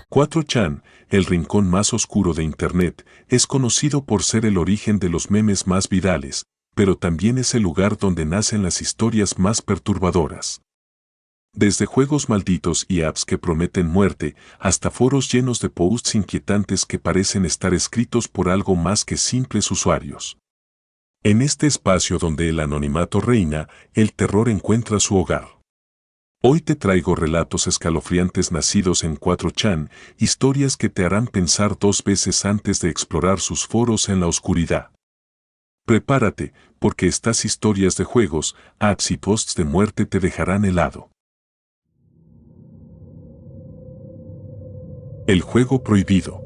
4chan, el rincón más oscuro de Internet, es conocido por ser el origen de los memes más virales, pero también es el lugar donde nacen las historias más perturbadoras. Desde juegos malditos y apps que prometen muerte, hasta foros llenos de posts inquietantes que parecen estar escritos por algo más que simples usuarios. En este espacio donde el anonimato reina, el terror encuentra su hogar. Hoy te traigo relatos escalofriantes nacidos en 4chan, historias que te harán pensar dos veces antes de explorar sus foros en la oscuridad. Prepárate, porque estas historias de juegos, apps y posts de muerte te dejarán helado. El juego prohibido.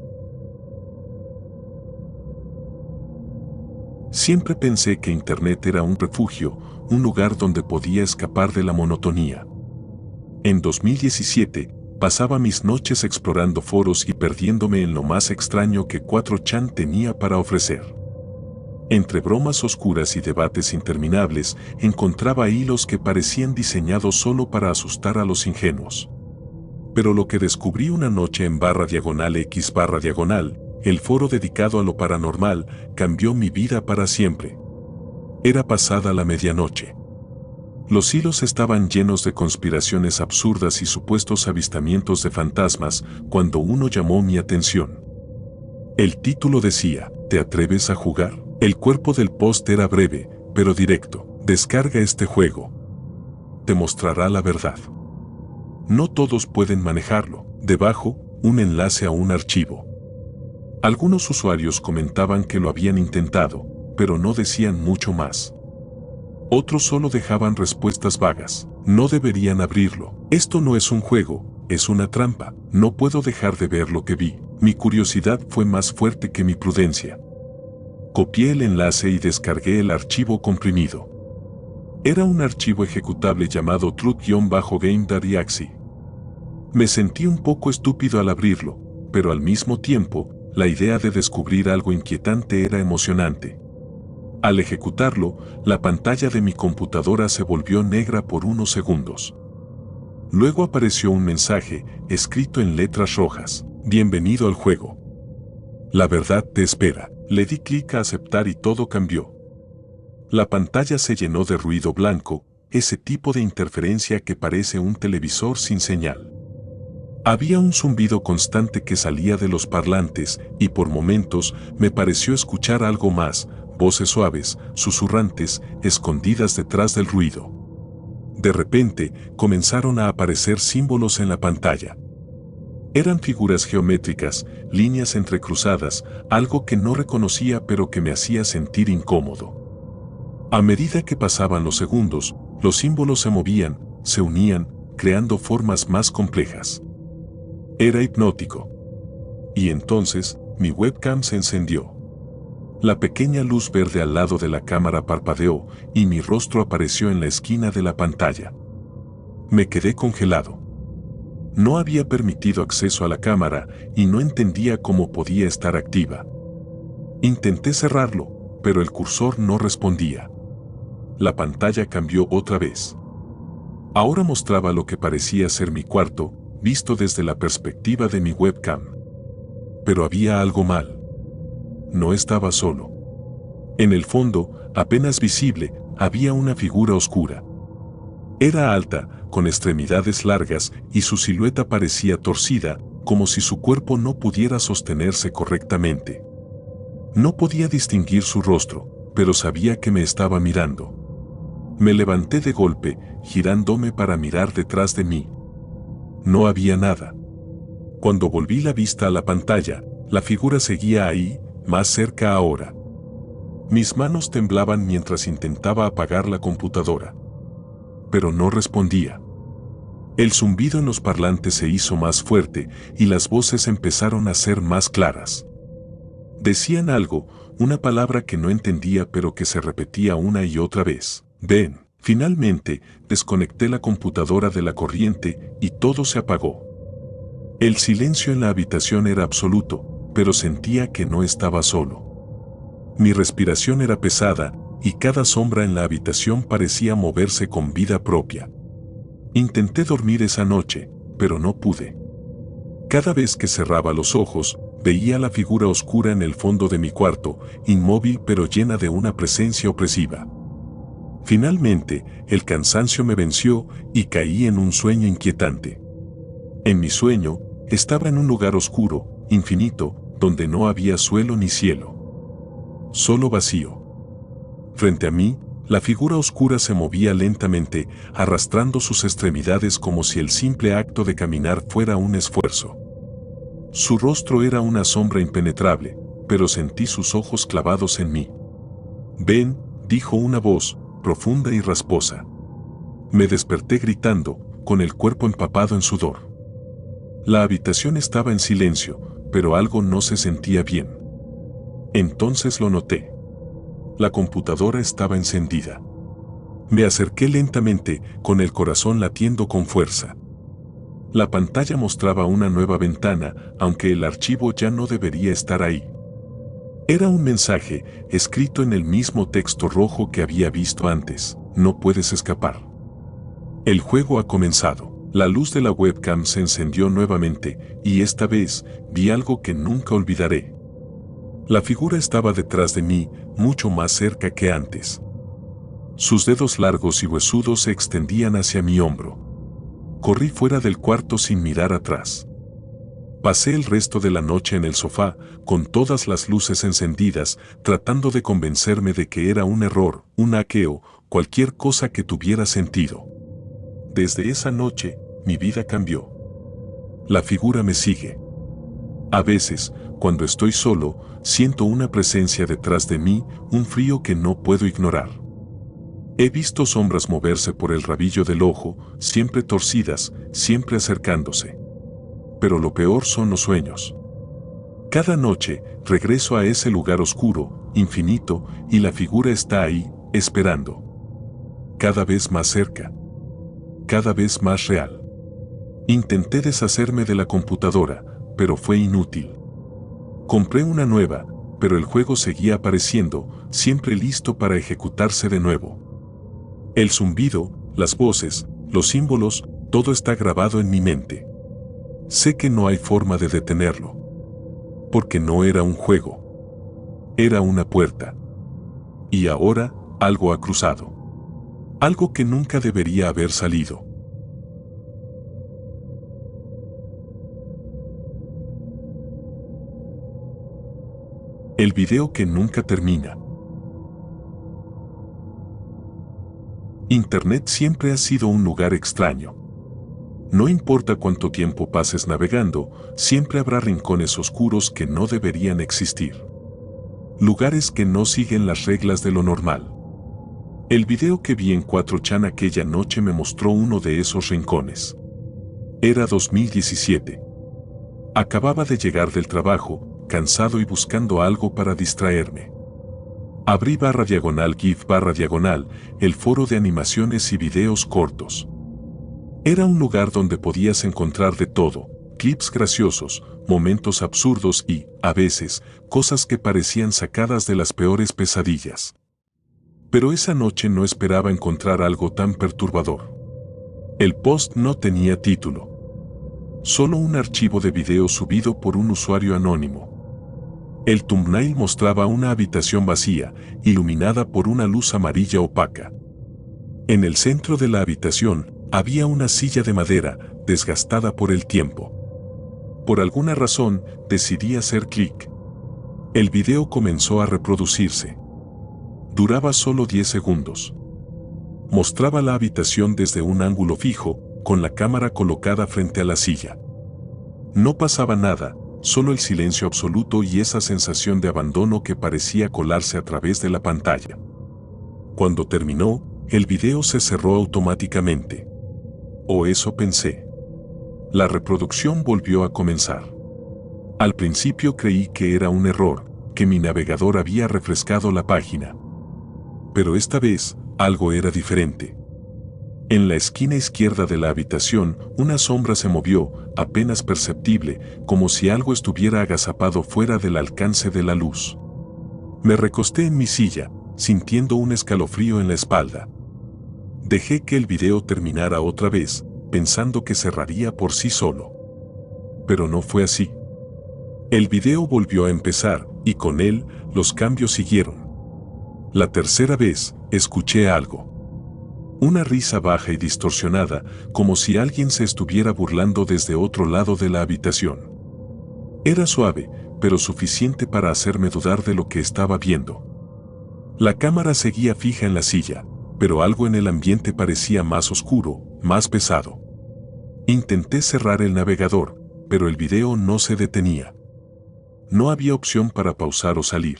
Siempre pensé que Internet era un refugio, un lugar donde podía escapar de la monotonía. En 2017, pasaba mis noches explorando foros y perdiéndome en lo más extraño que 4chan tenía para ofrecer. Entre bromas oscuras y debates interminables, encontraba hilos que parecían diseñados solo para asustar a los ingenuos. Pero lo que descubrí una noche en /x/, el foro dedicado a lo paranormal, cambió mi vida para siempre. Era pasada la medianoche. Los hilos estaban llenos de conspiraciones absurdas y supuestos avistamientos de fantasmas cuando uno llamó mi atención. El título decía, ¿te atreves a jugar? El cuerpo del post era breve, pero directo. Descarga este juego. Te mostrará la verdad. No todos pueden manejarlo. Debajo, un enlace a un archivo. Algunos usuarios comentaban que lo habían intentado, pero no decían mucho más. Otros solo dejaban respuestas vagas. No deberían abrirlo. Esto no es un juego, es una trampa. No puedo dejar de ver lo que vi. Mi curiosidad fue más fuerte que mi prudencia. Copié el enlace y descargué el archivo comprimido. Era un archivo ejecutable llamado truth-game.exe. Me sentí un poco estúpido al abrirlo, pero al mismo tiempo, la idea de descubrir algo inquietante era emocionante. Al ejecutarlo, la pantalla de mi computadora se volvió negra por unos segundos. Luego apareció un mensaje, escrito en letras rojas. Bienvenido al juego. La verdad te espera. Le di clic a aceptar y todo cambió. La pantalla se llenó de ruido blanco, ese tipo de interferencia que parece un televisor sin señal. Había un zumbido constante que salía de los parlantes y por momentos me pareció escuchar algo más, voces suaves, susurrantes, escondidas detrás del ruido. De repente, comenzaron a aparecer símbolos en la pantalla. Eran figuras geométricas, líneas entrecruzadas, algo que no reconocía pero que me hacía sentir incómodo. A medida que pasaban los segundos, los símbolos se movían, se unían, creando formas más complejas. Era hipnótico. Y entonces, mi webcam se encendió. La pequeña luz verde al lado de la cámara parpadeó y mi rostro apareció en la esquina de la pantalla. Me quedé congelado. No había permitido acceso a la cámara y no entendía cómo podía estar activa. Intenté cerrarlo, pero el cursor no respondía. La pantalla cambió otra vez. Ahora mostraba lo que parecía ser mi cuarto, visto desde la perspectiva de mi webcam. Pero había algo mal. No estaba solo. En el fondo, apenas visible, había una figura oscura. Era alta, con extremidades largas, y su silueta parecía torcida, como si su cuerpo no pudiera sostenerse correctamente. No podía distinguir su rostro, pero sabía que me estaba mirando. Me levanté de golpe, girándome para mirar detrás de mí. No había nada. Cuando volví la vista a la pantalla, la figura seguía ahí, más cerca ahora. Mis manos temblaban mientras intentaba apagar la computadora. Pero no respondía. El zumbido en los parlantes se hizo más fuerte y las voces empezaron a ser más claras. Decían algo, una palabra que no entendía pero que se repetía una y otra vez. Ven. Finalmente, desconecté la computadora de la corriente y todo se apagó. El silencio en la habitación era absoluto, pero sentía que no estaba solo. Mi respiración era pesada y cada sombra en la habitación parecía moverse con vida propia. Intenté dormir esa noche, pero no pude. Cada vez que cerraba los ojos, veía la figura oscura en el fondo de mi cuarto, inmóvil pero llena de una presencia opresiva. Finalmente, el cansancio me venció y caí en un sueño inquietante. En mi sueño, estaba en un lugar oscuro, infinito, donde no había suelo ni cielo. Solo vacío. Frente a mí, la figura oscura se movía lentamente, arrastrando sus extremidades como si el simple acto de caminar fuera un esfuerzo. Su rostro era una sombra impenetrable, pero sentí sus ojos clavados en mí. «Ven», dijo una voz, profunda y rasposa. Me desperté gritando, con el cuerpo empapado en sudor. La habitación estaba en silencio, pero algo no se sentía bien. Entonces lo noté. La computadora estaba encendida. Me acerqué lentamente, con el corazón latiendo con fuerza. La pantalla mostraba una nueva ventana, aunque el archivo ya no debería estar ahí. Era un mensaje, escrito en el mismo texto rojo que había visto antes: no puedes escapar. El juego ha comenzado. La luz de la webcam se encendió nuevamente, y esta vez, vi algo que nunca olvidaré. La figura estaba detrás de mí, mucho más cerca que antes. Sus dedos largos y huesudos se extendían hacia mi hombro. Corrí fuera del cuarto sin mirar atrás. Pasé el resto de la noche en el sofá, con todas las luces encendidas, tratando de convencerme de que era un error, un hackeo, cualquier cosa que tuviera sentido. Desde esa noche, mi vida cambió. La figura me sigue. A veces, cuando estoy solo, siento una presencia detrás de mí, un frío que no puedo ignorar. He visto sombras moverse por el rabillo del ojo, siempre torcidas, siempre acercándose. Pero lo peor son los sueños. Cada noche, regreso a ese lugar oscuro, infinito, y la figura está ahí, esperando. Cada vez más cerca. Cada vez más real. Intenté deshacerme de la computadora, pero fue inútil. Compré una nueva, pero el juego seguía apareciendo, siempre listo para ejecutarse de nuevo. El zumbido, las voces, los símbolos, todo está grabado en mi mente. Sé que no hay forma de detenerlo. Porque no era un juego. Era una puerta. Y ahora, algo ha cruzado. Algo que nunca debería haber salido. El video que nunca termina. Internet siempre ha sido un lugar extraño. No importa cuánto tiempo pases navegando, siempre habrá rincones oscuros que no deberían existir. Lugares que no siguen las reglas de lo normal. El video que vi en 4chan aquella noche me mostró uno de esos rincones. Era 2017. Acababa de llegar del trabajo, cansado y buscando algo para distraerme. Abrí /GIF/, el foro de animaciones y videos cortos. Era un lugar donde podías encontrar de todo, clips graciosos, momentos absurdos y, a veces, cosas que parecían sacadas de las peores pesadillas. Pero esa noche no esperaba encontrar algo tan perturbador. El post no tenía título. Solo un archivo de video subido por un usuario anónimo. El thumbnail mostraba una habitación vacía, iluminada por una luz amarilla opaca. En el centro de la habitación, había una silla de madera, desgastada por el tiempo. Por alguna razón, decidí hacer clic. El video comenzó a reproducirse. Duraba solo 10 segundos. Mostraba la habitación desde un ángulo fijo, con la cámara colocada frente a la silla. No pasaba nada, solo el silencio absoluto y esa sensación de abandono que parecía colarse a través de la pantalla. Cuando terminó, el video se cerró automáticamente. O eso pensé. La reproducción volvió a comenzar. Al principio creí que era un error, que mi navegador había refrescado la página. Pero esta vez, algo era diferente. En la esquina izquierda de la habitación, una sombra se movió, apenas perceptible, como si algo estuviera agazapado fuera del alcance de la luz. Me recosté en mi silla, sintiendo un escalofrío en la espalda. Dejé que el video terminara otra vez, pensando que cerraría por sí solo. pero no fue así. El video volvió a empezar, y con él, los cambios siguieron. La tercera vez, escuché algo. Una risa baja y distorsionada, como si alguien se estuviera burlando desde otro lado de la habitación. Era suave, pero suficiente para hacerme dudar de lo que estaba viendo. La cámara seguía fija en la silla, pero algo en el ambiente parecía más oscuro, más pesado. Intenté cerrar el navegador, pero el video no se detenía. No había opción para pausar o salir.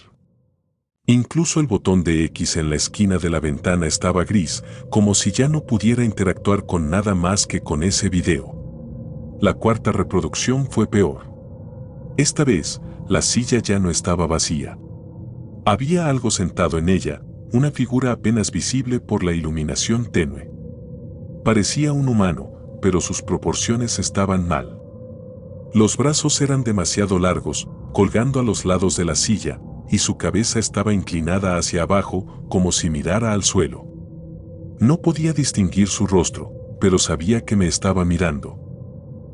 Incluso el botón de X en la esquina de la ventana estaba gris, como si ya no pudiera interactuar con nada más que con ese video. La cuarta reproducción fue peor. Esta vez, la silla ya no estaba vacía. Había algo sentado en ella, una figura apenas visible por la iluminación tenue. Parecía un humano, pero sus proporciones estaban mal. Los brazos eran demasiado largos, colgando a los lados de la silla, y su cabeza estaba inclinada hacia abajo, como si mirara al suelo. No podía distinguir su rostro, pero sabía que me estaba mirando.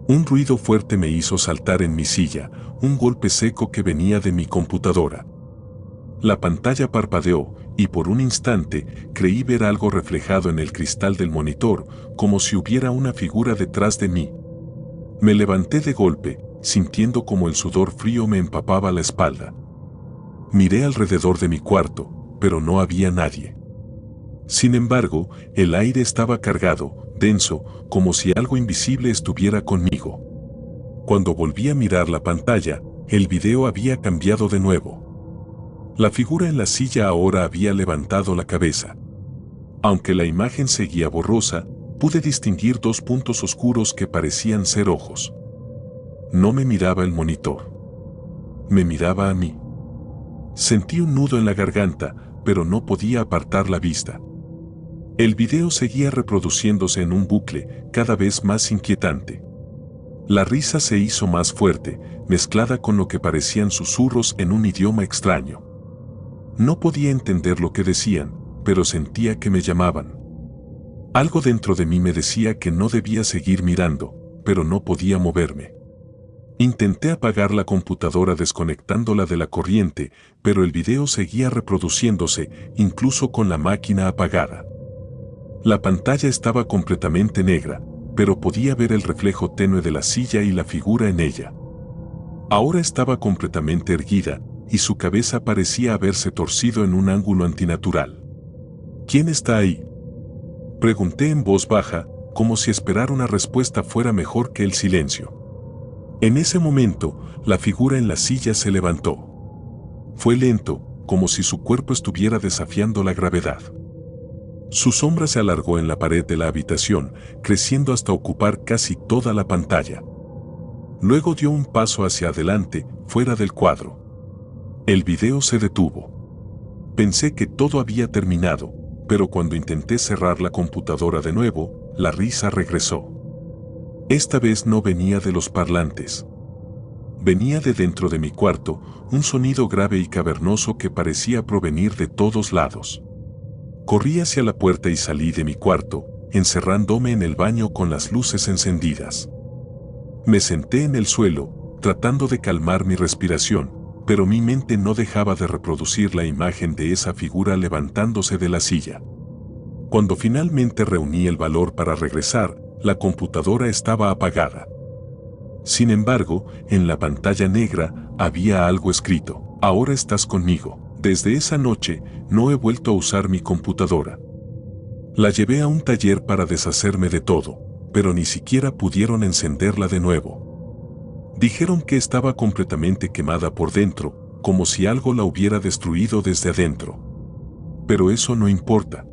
Un ruido fuerte me hizo saltar en mi silla, un golpe seco que venía de mi computadora. La pantalla parpadeó, y por un instante creí ver algo reflejado en el cristal del monitor, como si hubiera una figura detrás de mí. Me levanté de golpe, sintiendo como el sudor frío me empapaba la espalda. Miré alrededor de mi cuarto, pero no había nadie. Sin embargo, el aire estaba cargado, denso, como si algo invisible estuviera conmigo. Cuando volví a mirar la pantalla, el video había cambiado de nuevo. La figura en la silla ahora había levantado la cabeza. Aunque la imagen seguía borrosa, pude distinguir dos puntos oscuros que parecían ser ojos. No me miraba el monitor. Me miraba a mí. Sentí un nudo en la garganta, pero no podía apartar la vista. El video seguía reproduciéndose en un bucle, cada vez más inquietante. La risa se hizo más fuerte, mezclada con lo que parecían susurros en un idioma extraño. No podía entender lo que decían, pero sentía que me llamaban. Algo dentro de mí me decía que no debía seguir mirando, pero no podía moverme. Intenté apagar la computadora desconectándola de la corriente, pero el video seguía reproduciéndose, incluso con la máquina apagada. La pantalla estaba completamente negra, pero podía ver el reflejo tenue de la silla y la figura en ella. Ahora estaba completamente erguida, y su cabeza parecía haberse torcido en un ángulo antinatural. ¿Quién está ahí?, pregunté en voz baja, como si esperar una respuesta fuera mejor que el silencio. En ese momento, la figura en la silla se levantó. Fue lento, como si su cuerpo estuviera desafiando la gravedad. Su sombra se alargó en la pared de la habitación, creciendo hasta ocupar casi toda la pantalla. Luego dio un paso hacia adelante, fuera del cuadro. El video se detuvo. Pensé que todo había terminado, pero cuando intenté cerrar la computadora de nuevo, la risa regresó. Esta vez no venía de los parlantes. Venía de dentro de mi cuarto, un sonido grave y cavernoso que parecía provenir de todos lados. Corrí hacia la puerta y salí de mi cuarto, encerrándome en el baño con las luces encendidas. Me senté en el suelo, tratando de calmar mi respiración, pero mi mente no dejaba de reproducir la imagen de esa figura levantándose de la silla. Cuando finalmente reuní el valor para regresar, la computadora estaba apagada. Sin embargo, en la pantalla negra había algo escrito: ahora estás conmigo. Desde esa noche, no he vuelto a usar mi computadora. La llevé a un taller para deshacerme de todo, pero ni siquiera pudieron encenderla de nuevo. Dijeron que estaba completamente quemada por dentro, como si algo la hubiera destruido desde adentro. Pero eso no importa,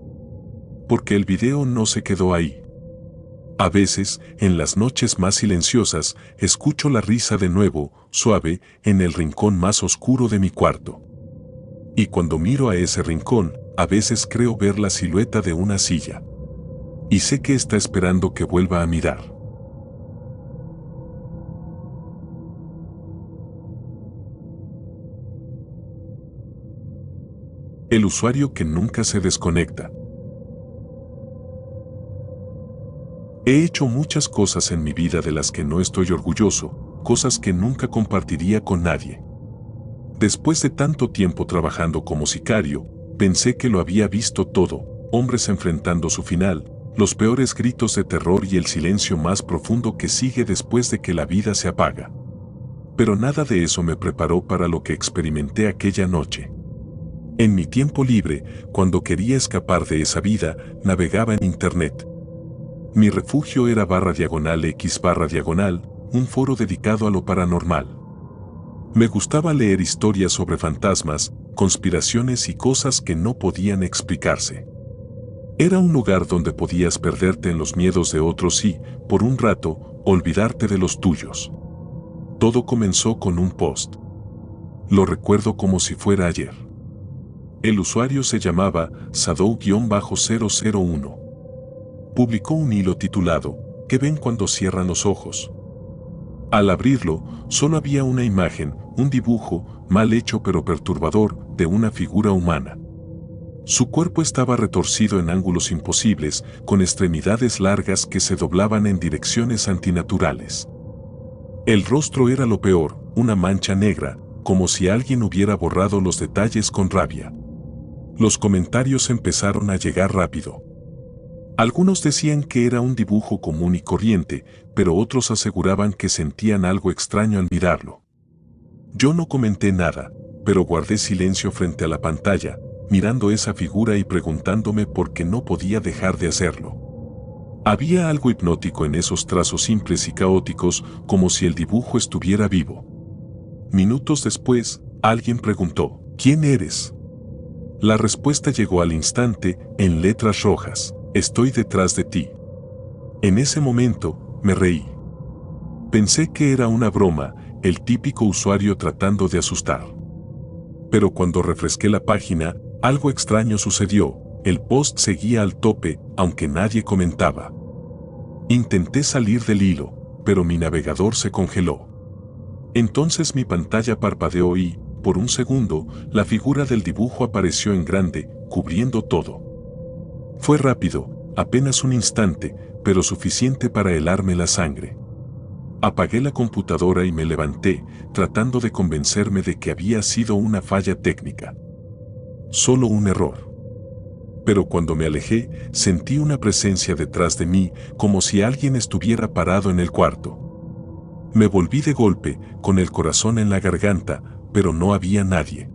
porque el video no se quedó ahí. A veces, en las noches más silenciosas, escucho la risa de nuevo, suave, en el rincón más oscuro de mi cuarto. Y cuando miro a ese rincón, a veces creo ver la silueta de una silla. Y sé que está esperando que vuelva a mirar. El usuario que nunca se desconecta. He hecho muchas cosas en mi vida de las que no estoy orgulloso, cosas que nunca compartiría con nadie. Después de tanto tiempo trabajando como sicario, pensé que lo había visto todo, hombres enfrentando su final, los peores gritos de terror y el silencio más profundo que sigue después de que la vida se apaga. Pero nada de eso me preparó para lo que experimenté aquella noche. En mi tiempo libre, cuando quería escapar de esa vida, navegaba en internet. Mi refugio era /x/, un foro dedicado a lo paranormal. Me gustaba leer historias sobre fantasmas, conspiraciones y cosas que no podían explicarse. Era un lugar donde podías perderte en los miedos de otros y, por un rato, olvidarte de los tuyos. Todo comenzó con un post. Lo recuerdo como si fuera ayer. El usuario se llamaba Shadow-001. Publicó un hilo titulado ¿Qué ven cuando cierran los ojos? Al abrirlo, solo había una imagen, un dibujo, mal hecho pero perturbador, de una figura humana. Su cuerpo estaba retorcido en ángulos imposibles, con extremidades largas que se doblaban en direcciones antinaturales. El rostro era lo peor, una mancha negra, como si alguien hubiera borrado los detalles con rabia. Los comentarios empezaron a llegar rápido. Algunos decían que era un dibujo común y corriente, pero otros aseguraban que sentían algo extraño al mirarlo. Yo no comenté nada, pero guardé silencio frente a la pantalla, mirando esa figura y preguntándome por qué no podía dejar de hacerlo. Había algo hipnótico en esos trazos simples y caóticos, como si el dibujo estuviera vivo. Minutos después, alguien preguntó, ¿quién eres? La respuesta llegó al instante, en letras rojas. Estoy detrás de ti. En ese momento, me reí. Pensé que era una broma, el típico usuario tratando de asustar. Pero cuando refresqué la página, algo extraño sucedió, el post seguía al tope, aunque nadie comentaba. Intenté salir del hilo, pero mi navegador se congeló. Entonces mi pantalla parpadeó y, por un segundo, la figura del dibujo apareció en grande, cubriendo todo. Fue rápido, apenas un instante, pero suficiente para helarme la sangre. Apagué la computadora y me levanté, tratando de convencerme de que había sido una falla técnica. Solo un error. Pero cuando me alejé, sentí una presencia detrás de mí, como si alguien estuviera parado en el cuarto. Me volví de golpe, con el corazón en la garganta, pero no había nadie.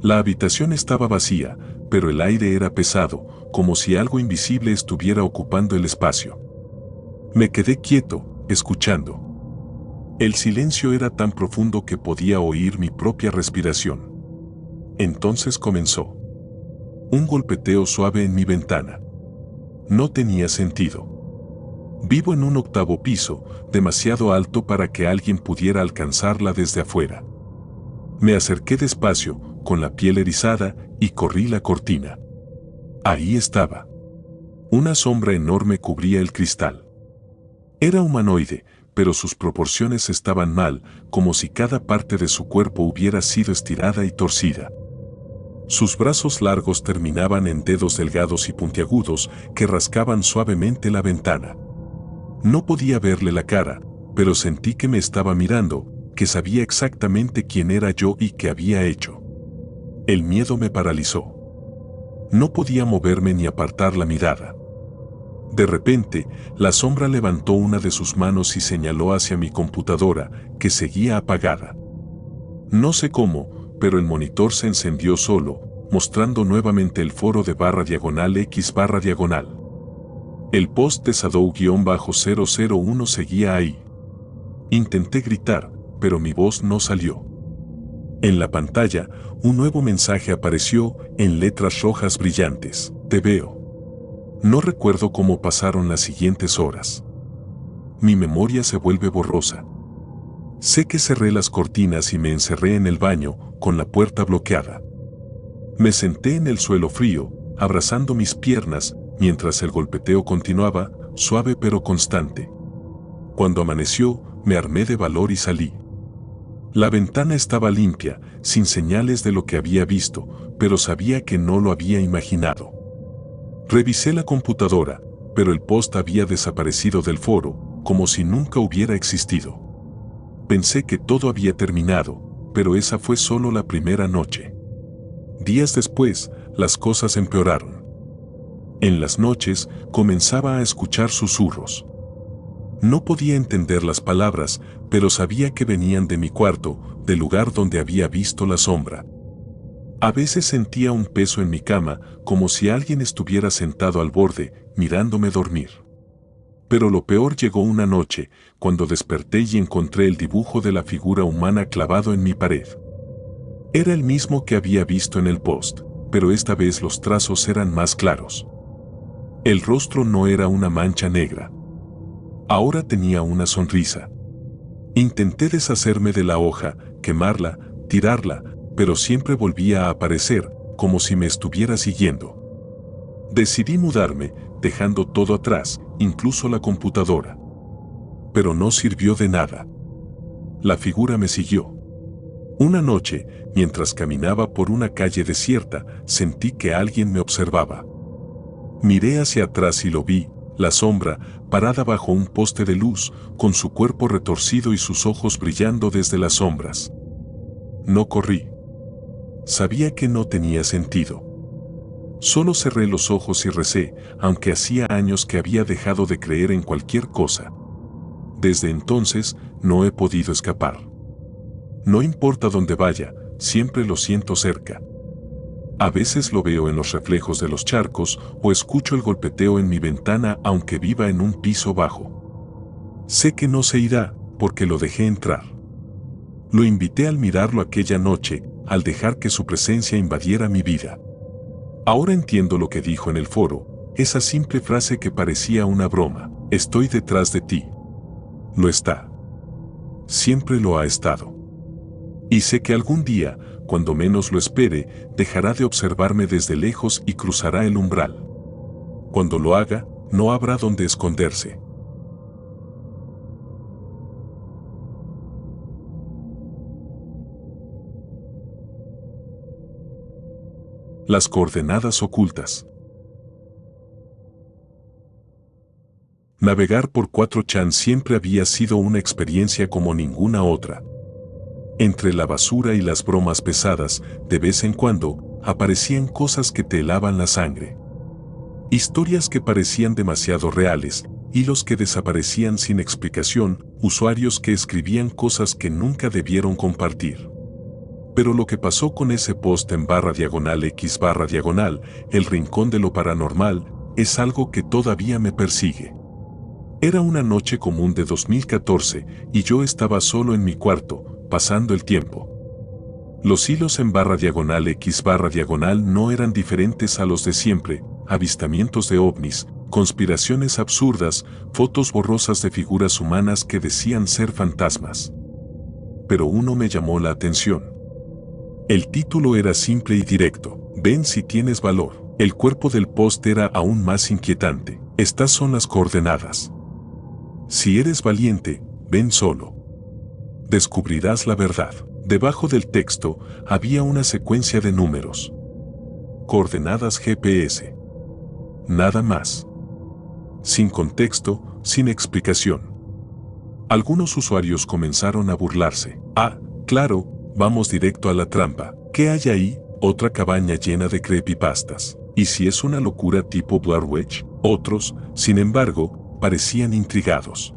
La habitación estaba vacía, pero el aire era pesado, como si algo invisible estuviera ocupando el espacio. Me quedé quieto, escuchando. El silencio era tan profundo que podía oír mi propia respiración. Entonces comenzó. Un golpeteo suave en mi ventana. No tenía sentido. Vivo en un 8º piso, demasiado alto para que alguien pudiera alcanzarla desde afuera. Me acerqué despacio, con la piel erizada, y corrí la cortina. Ahí estaba. Una sombra enorme cubría el cristal. Era humanoide, pero sus proporciones estaban mal, como si cada parte de su cuerpo hubiera sido estirada y torcida. Sus brazos largos terminaban en dedos delgados y puntiagudos que rascaban suavemente la ventana. No podía verle la cara, pero sentí que me estaba mirando, que sabía exactamente quién era yo y qué había hecho. El miedo me paralizó. No podía moverme ni apartar la mirada. De repente, la sombra levantó una de sus manos y señaló hacia mi computadora, que seguía apagada. No sé cómo, pero el monitor se encendió solo, mostrando nuevamente el foro de /x/. El post de Shadow-001 seguía ahí. Intenté gritar, pero mi voz no salió. En la pantalla, un nuevo mensaje apareció en letras rojas brillantes. Te veo. No recuerdo cómo pasaron las siguientes horas. Mi memoria se vuelve borrosa. Sé que cerré las cortinas y me encerré en el baño, con la puerta bloqueada. Me senté en el suelo frío, abrazando mis piernas, mientras el golpeteo continuaba, suave pero constante. Cuando amaneció, me armé de valor y salí. La ventana estaba limpia, sin señales de lo que había visto, pero sabía que no lo había imaginado. Revisé la computadora, pero el post había desaparecido del foro, como si nunca hubiera existido. Pensé que todo había terminado, pero esa fue solo la primera noche. Días después, las cosas empeoraron. En las noches, comenzaba a escuchar susurros. No podía entender las palabras, pero sabía que venían de mi cuarto, del lugar donde había visto la sombra. A veces sentía un peso en mi cama, como si alguien estuviera sentado al borde, mirándome dormir. Pero lo peor llegó una noche, cuando desperté y encontré el dibujo de la figura humana clavado en mi pared. Era el mismo que había visto en el post, pero esta vez los trazos eran más claros. El rostro no era una mancha negra. Ahora tenía una sonrisa. Intenté deshacerme de la hoja, quemarla, tirarla, pero siempre volvía a aparecer, como si me estuviera siguiendo. Decidí mudarme, dejando todo atrás, incluso la computadora. Pero no sirvió de nada. La figura me siguió. Una noche, mientras caminaba por una calle desierta, sentí que alguien me observaba. Miré hacia atrás y lo vi, la sombra, parada bajo un poste de luz, con su cuerpo retorcido y sus ojos brillando desde las sombras. No corrí. Sabía que no tenía sentido. Solo cerré los ojos y recé, aunque hacía años que había dejado de creer en cualquier cosa. Desde entonces, no he podido escapar. No importa dónde vaya, siempre lo siento cerca. A veces lo veo en los reflejos de los charcos o escucho el golpeteo en mi ventana aunque viva en un piso bajo. Sé que no se irá, porque lo dejé entrar. Lo invité al mirarlo aquella noche, al dejar que su presencia invadiera mi vida. Ahora entiendo lo que dijo en el foro, esa simple frase que parecía una broma: estoy detrás de ti. Lo está. Siempre lo ha estado. Y sé que algún día, cuando menos lo espere, dejará de observarme desde lejos y cruzará el umbral. Cuando lo haga, no habrá donde esconderse. Las coordenadas ocultas. Navegar por 4chan siempre había sido una experiencia como ninguna otra. Entre la basura y las bromas pesadas, de vez en cuando, aparecían cosas que te helaban la sangre. Historias que parecían demasiado reales, hilos que desaparecían sin explicación, usuarios que escribían cosas que nunca debieron compartir. Pero lo que pasó con ese post en /x/, el rincón de lo paranormal, es algo que todavía me persigue. Era una noche común de 2014 y yo estaba solo en mi cuarto, pasando el tiempo. Los hilos en /x/, no eran diferentes a los de siempre: avistamientos de ovnis, conspiraciones absurdas, fotos borrosas de figuras humanas que decían ser fantasmas. Pero uno me llamó la atención. El título era simple y directo: ven si tienes valor. El cuerpo del post era aún más inquietante: estas son las coordenadas. Si eres valiente, ven solo. Descubrirás la verdad. Debajo del texto había una secuencia de números. Coordenadas GPS. Nada más. Sin contexto, sin explicación. Algunos usuarios comenzaron a burlarse. Ah, claro, vamos directo a la trampa. ¿Qué hay ahí? Otra cabaña llena de creepypastas. ¿Y si es una locura tipo Blair Witch? Otros, sin embargo, parecían intrigados.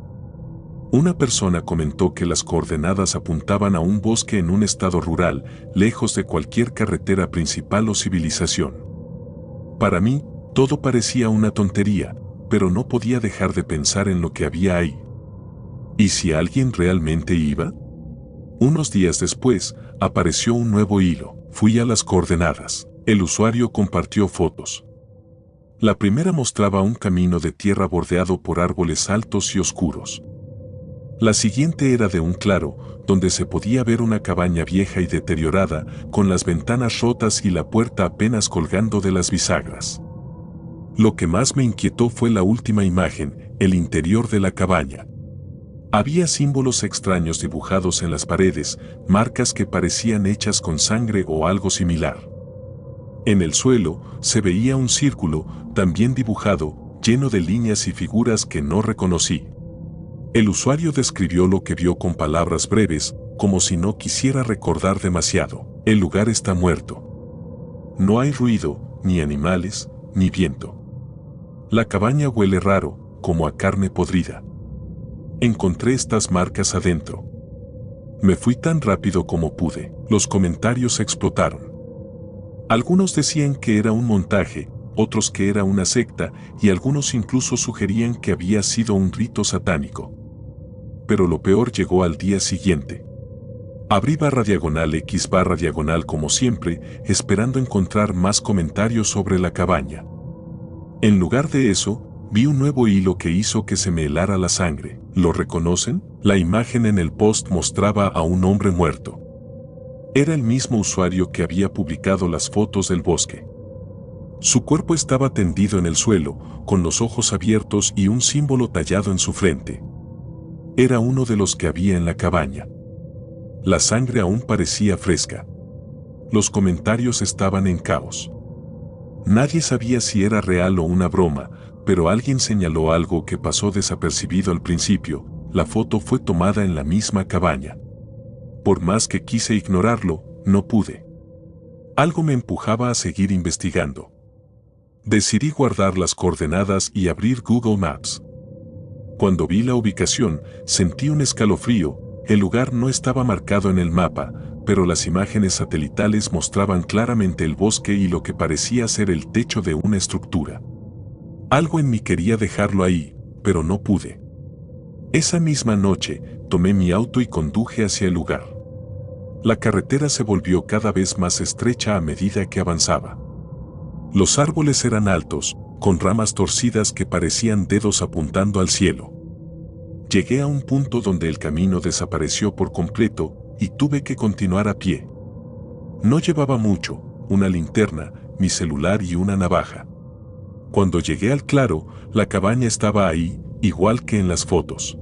Una persona comentó que las coordenadas apuntaban a un bosque en un estado rural, lejos de cualquier carretera principal o civilización. Para mí, todo parecía una tontería, pero no podía dejar de pensar en lo que había ahí. ¿Y si alguien realmente iba? Unos días después, apareció un nuevo hilo. Fui a las coordenadas. El usuario compartió fotos. La primera mostraba un camino de tierra bordeado por árboles altos y oscuros. La siguiente era de un claro, donde se podía ver una cabaña vieja y deteriorada, con las ventanas rotas y la puerta apenas colgando de las bisagras. Lo que más me inquietó fue la última imagen, el interior de la cabaña. Había símbolos extraños dibujados en las paredes, marcas que parecían hechas con sangre o algo similar. En el suelo se veía un círculo, también dibujado, lleno de líneas y figuras que no reconocí. El usuario describió lo que vio con palabras breves, como si no quisiera recordar demasiado. El lugar está muerto. No hay ruido, ni animales, ni viento. La cabaña huele raro, como a carne podrida. Encontré estas marcas adentro. Me fui tan rápido como pude. Los comentarios explotaron. Algunos decían que era un montaje, otros que era una secta, y algunos incluso sugerían que había sido un rito satánico. Pero lo peor llegó al día siguiente. Abrí /X/, como siempre, esperando encontrar más comentarios sobre la cabaña. En lugar de eso, vi un nuevo hilo que hizo que se me helara la sangre. ¿Lo reconocen? La imagen en el post mostraba a un hombre muerto. Era el mismo usuario que había publicado las fotos del bosque. Su cuerpo estaba tendido en el suelo, con los ojos abiertos y un símbolo tallado en su frente. Era uno de los que había en la cabaña. La sangre aún parecía fresca. Los comentarios estaban en caos. Nadie sabía si era real o una broma, pero alguien señaló algo que pasó desapercibido al principio: la foto fue tomada en la misma cabaña. Por más que quise ignorarlo, no pude. Algo me empujaba a seguir investigando. Decidí guardar las coordenadas y abrir Google Maps. Cuando vi la ubicación, sentí un escalofrío. El lugar no estaba marcado en el mapa, pero las imágenes satelitales mostraban claramente el bosque y lo que parecía ser el techo de una estructura. Algo en mí quería dejarlo ahí, pero no pude. Esa misma noche, tomé mi auto y conduje hacia el lugar. La carretera se volvió cada vez más estrecha a medida que avanzaba. Los árboles eran altos, con ramas torcidas que parecían dedos apuntando al cielo. Llegué a un punto donde el camino desapareció por completo y tuve que continuar a pie. No llevaba mucho: una linterna, mi celular y una navaja. Cuando llegué al claro, la cabaña estaba ahí, igual que en las fotos.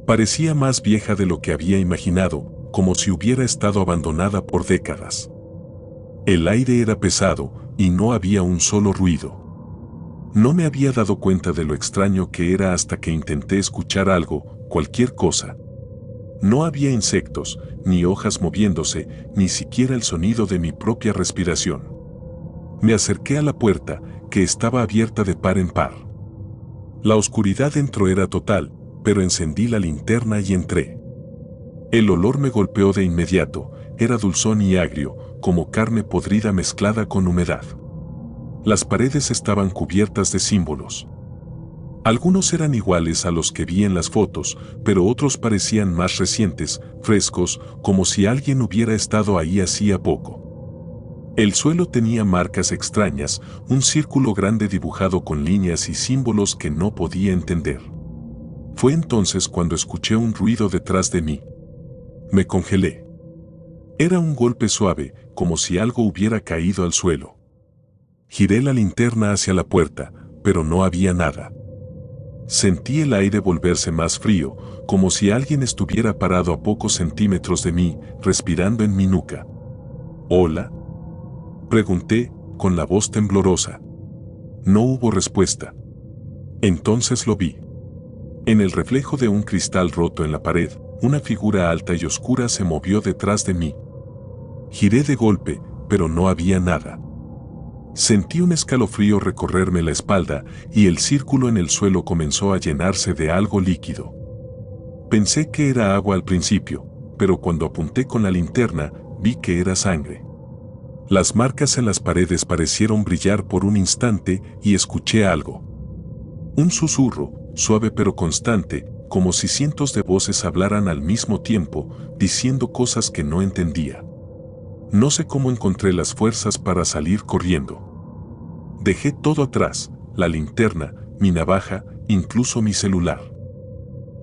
Parecía más vieja de lo que había imaginado, como si hubiera estado abandonada por décadas. El aire era pesado y no había un solo ruido. No me había dado cuenta de lo extraño que era hasta que intenté escuchar algo, cualquier cosa. No había insectos, ni hojas moviéndose, ni siquiera el sonido de mi propia respiración. Me acerqué a la puerta, que estaba abierta de par en par. La oscuridad dentro era total, pero encendí la linterna y entré. El olor me golpeó de inmediato. Era dulzón y agrio, como carne podrida mezclada con humedad. Las paredes estaban cubiertas de símbolos. Algunos eran iguales a los que vi en las fotos, pero otros parecían más recientes, frescos, como si alguien hubiera estado ahí hacía poco. El suelo tenía marcas extrañas, un círculo grande dibujado con líneas y símbolos que no podía entender. Fue entonces cuando escuché un ruido detrás de mí. Me congelé. Era un golpe suave, como si algo hubiera caído al suelo. Giré la linterna hacia la puerta, pero no había nada. Sentí el aire volverse más frío, como si alguien estuviera parado a pocos centímetros de mí, respirando en mi nuca. ¿Hola?, pregunté, con la voz temblorosa. No hubo respuesta. Entonces lo vi. En el reflejo de un cristal roto en la pared, una figura alta y oscura se movió detrás de mí. Giré de golpe, pero no había nada. Sentí un escalofrío recorrerme la espalda y el círculo en el suelo comenzó a llenarse de algo líquido. Pensé que era agua al principio, pero cuando apunté con la linterna, vi que era sangre. Las marcas en las paredes parecieron brillar por un instante y escuché algo. Un susurro, suave pero constante, como si cientos de voces hablaran al mismo tiempo, diciendo cosas que no entendía. No sé cómo encontré las fuerzas para salir corriendo. Dejé todo atrás: la linterna, mi navaja, incluso mi celular.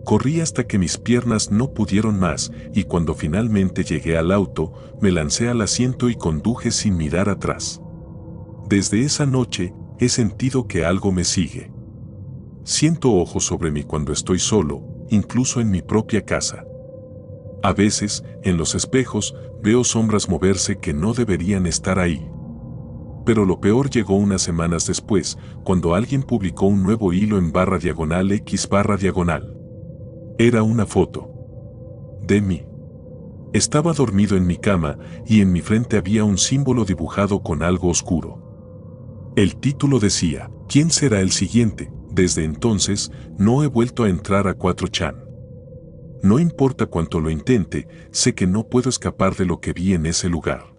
Corrí hasta que mis piernas no pudieron más, y cuando finalmente llegué al auto, me lancé al asiento y conduje sin mirar atrás. Desde esa noche, he sentido que algo me sigue. Siento ojos sobre mí cuando estoy solo, incluso en mi propia casa. A veces, en los espejos, veo sombras moverse que no deberían estar ahí. Pero lo peor llegó unas semanas después, cuando alguien publicó un nuevo hilo en /X/. Era una foto de mí. Estaba dormido en mi cama y en mi frente había un símbolo dibujado con algo oscuro. El título decía, ¿quién será el siguiente? Desde entonces, no he vuelto a entrar a 4chan. No importa cuánto lo intente, sé que no puedo escapar de lo que vi en ese lugar.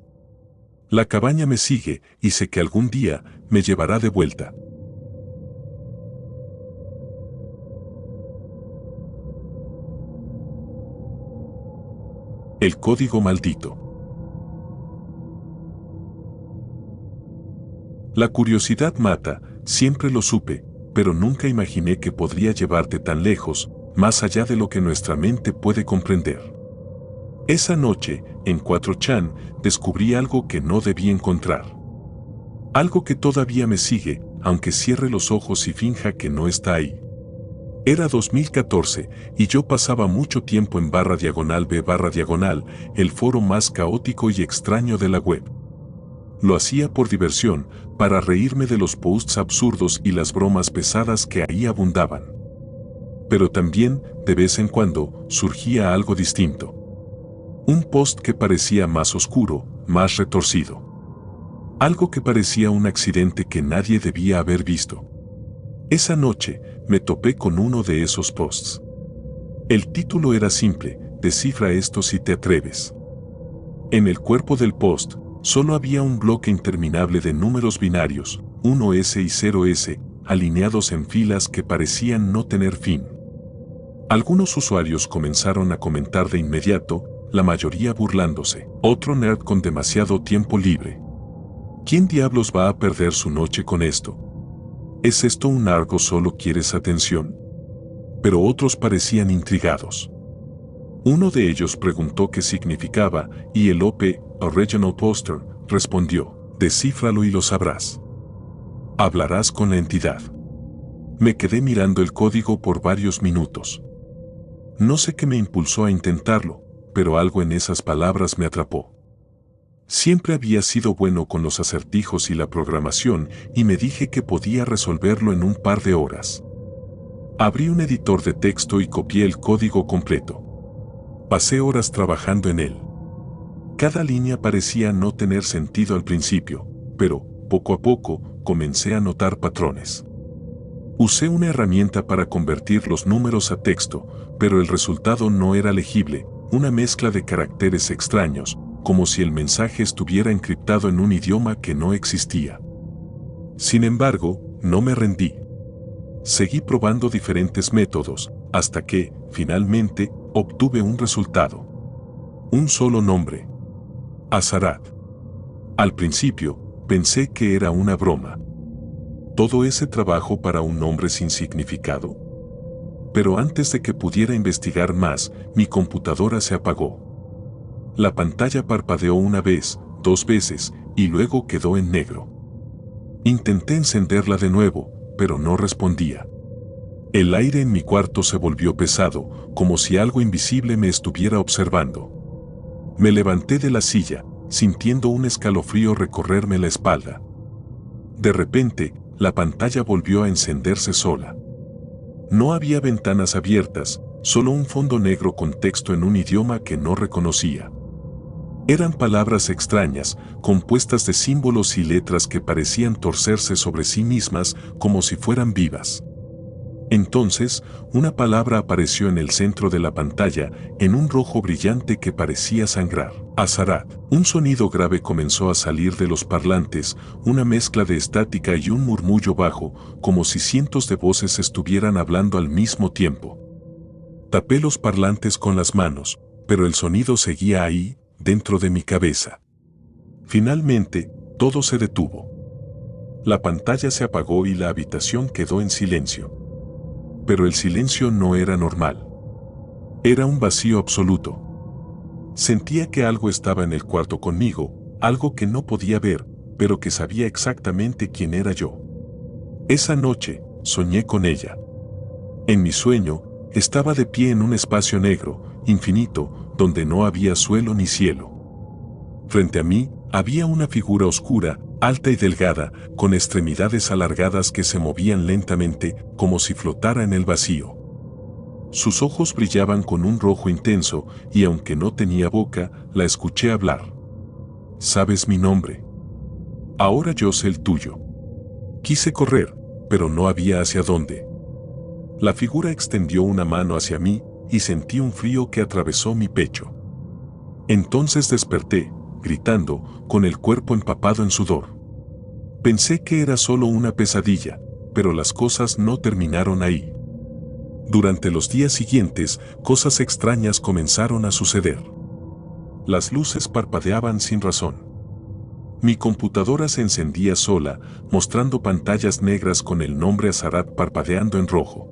La cabaña me sigue y sé que algún día me llevará de vuelta. El código maldito. La curiosidad mata, siempre lo supe, pero nunca imaginé que podría llevarte tan lejos, más allá de lo que nuestra mente puede comprender. Esa noche, en 4chan, descubrí algo que no debí encontrar. Algo que todavía me sigue, aunque cierre los ojos y finja que no está ahí. Era 2014 y yo pasaba mucho tiempo en /b/, el foro más caótico y extraño de la web. Lo hacía por diversión, para reírme de los posts absurdos y las bromas pesadas que ahí abundaban. Pero también, de vez en cuando, surgía algo distinto. Un post que parecía más oscuro, más retorcido. Algo que parecía un accidente que nadie debía haber visto. Esa noche, me topé con uno de esos posts. El título era simple, descifra esto si te atreves. En el cuerpo del post, solo había un bloque interminable de números binarios, 1S y 0S, alineados en filas que parecían no tener fin. Algunos usuarios comenzaron a comentar de inmediato, la mayoría burlándose. Otro nerd con demasiado tiempo libre. ¿Quién diablos va a perder su noche con esto? ¿Es esto un arco solo quieres atención? Pero otros parecían intrigados. Uno de ellos preguntó qué significaba y el OP, Original Poster, respondió, descífralo y lo sabrás. Hablarás con la entidad. Me quedé mirando el código por varios minutos. No sé qué me impulsó a intentarlo, pero algo en esas palabras me atrapó. Siempre había sido bueno con los acertijos y la programación y me dije que podía resolverlo en un par de horas. Abrí un editor de texto y copié el código completo. Pasé horas trabajando en él. Cada línea parecía no tener sentido al principio, pero, poco a poco, comencé a notar patrones. Usé una herramienta para convertir los números a texto, pero el resultado no era legible, una mezcla de caracteres extraños, como si el mensaje estuviera encriptado en un idioma que no existía. Sin embargo, no me rendí. Seguí probando diferentes métodos, hasta que, finalmente, obtuve un resultado. Un solo nombre. Azarat. Al principio, pensé que era una broma. ¿Todo ese trabajo para un nombre sin significado? Pero antes de que pudiera investigar más, mi computadora se apagó. La pantalla parpadeó una vez, 2 veces, y luego quedó en negro. Intenté encenderla de nuevo, pero no respondía. El aire en mi cuarto se volvió pesado, como si algo invisible me estuviera observando. Me levanté de la silla, sintiendo un escalofrío recorrerme la espalda. De repente, la pantalla volvió a encenderse sola. No había ventanas abiertas, solo un fondo negro con texto en un idioma que no reconocía. Eran palabras extrañas, compuestas de símbolos y letras que parecían torcerse sobre sí mismas como si fueran vivas. Entonces, una palabra apareció en el centro de la pantalla, en un rojo brillante que parecía sangrar. Azarat. Un sonido grave comenzó a salir de los parlantes, una mezcla de estática y un murmullo bajo, como si cientos de voces estuvieran hablando al mismo tiempo. Tapé los parlantes con las manos, pero el sonido seguía ahí, dentro de mi cabeza. Finalmente, todo se detuvo. La pantalla se apagó y la habitación quedó en silencio. Pero el silencio no era normal. Era un vacío absoluto. Sentía que algo estaba en el cuarto conmigo, algo que no podía ver, pero que sabía exactamente quién era yo. Esa noche, soñé con ella. En mi sueño, estaba de pie en un espacio negro, infinito, donde no había suelo ni cielo. Frente a mí, había una figura oscura, alta y delgada, con extremidades alargadas que se movían lentamente, como si flotara en el vacío. Sus ojos brillaban con un rojo intenso y aunque no tenía boca, la escuché hablar. «Sabes mi nombre. Ahora yo sé el tuyo». Quise correr, pero no había hacia dónde. La figura extendió una mano hacia mí y sentí un frío que atravesó mi pecho. Entonces desperté, gritando, con el cuerpo empapado en sudor. Pensé que era solo una pesadilla, pero las cosas no terminaron ahí. Durante los días siguientes, cosas extrañas comenzaron a suceder. Las luces parpadeaban sin razón. Mi computadora se encendía sola, mostrando pantallas negras con el nombre Azarat parpadeando en rojo.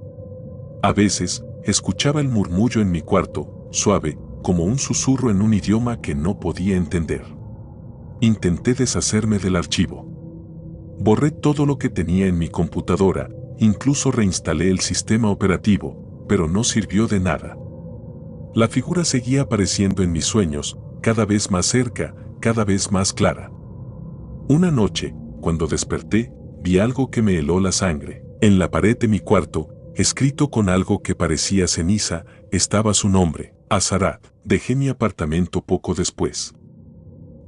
A veces, escuchaba el murmullo en mi cuarto, suave, como un susurro en un idioma que no podía entender. Intenté deshacerme del archivo. Borré todo lo que tenía en mi computadora, incluso reinstalé el sistema operativo, pero no sirvió de nada. La figura seguía apareciendo en mis sueños, cada vez más cerca, cada vez más clara. Una noche, cuando desperté, vi algo que me heló la sangre. En la pared de mi cuarto, escrito con algo que parecía ceniza, estaba su nombre, Azarat. Dejé mi apartamento poco después.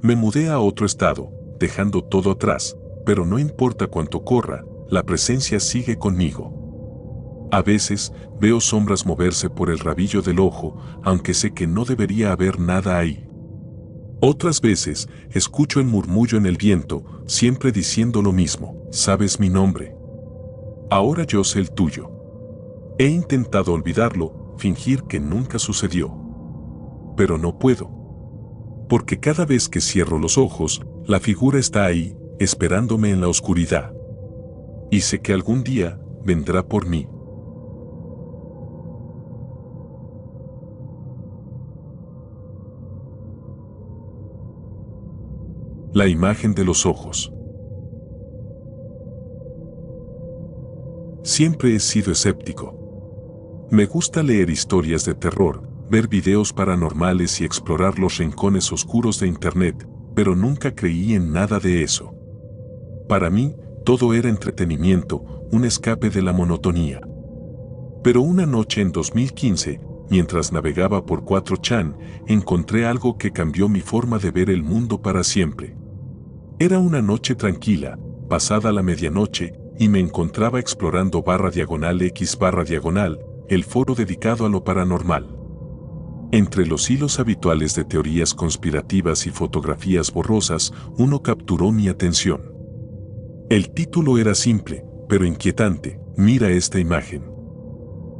Me mudé a otro estado, dejando todo atrás, pero no importa cuánto corra, la presencia sigue conmigo. A veces, veo sombras moverse por el rabillo del ojo, aunque sé que no debería haber nada ahí. Otras veces, escucho el murmullo en el viento, siempre diciendo lo mismo, «Sabes mi nombre. Ahora yo sé el tuyo». He intentado olvidarlo, fingir que nunca sucedió. Pero no puedo. Porque cada vez que cierro los ojos, la figura está ahí, esperándome en la oscuridad. Y sé que algún día vendrá por mí. La imagen de los ojos. Siempre he sido escéptico. Me gusta leer historias de terror, ver videos paranormales y explorar los rincones oscuros de Internet, pero nunca creí en nada de eso. Para mí, todo era entretenimiento, un escape de la monotonía. Pero una noche en 2015, mientras navegaba por 4chan, encontré algo que cambió mi forma de ver el mundo para siempre. Era una noche tranquila, pasada la medianoche, y me encontraba explorando /x/, el foro dedicado a lo paranormal. Entre los hilos habituales de teorías conspirativas y fotografías borrosas, uno capturó mi atención. El título era simple, pero inquietante: «Mira esta imagen.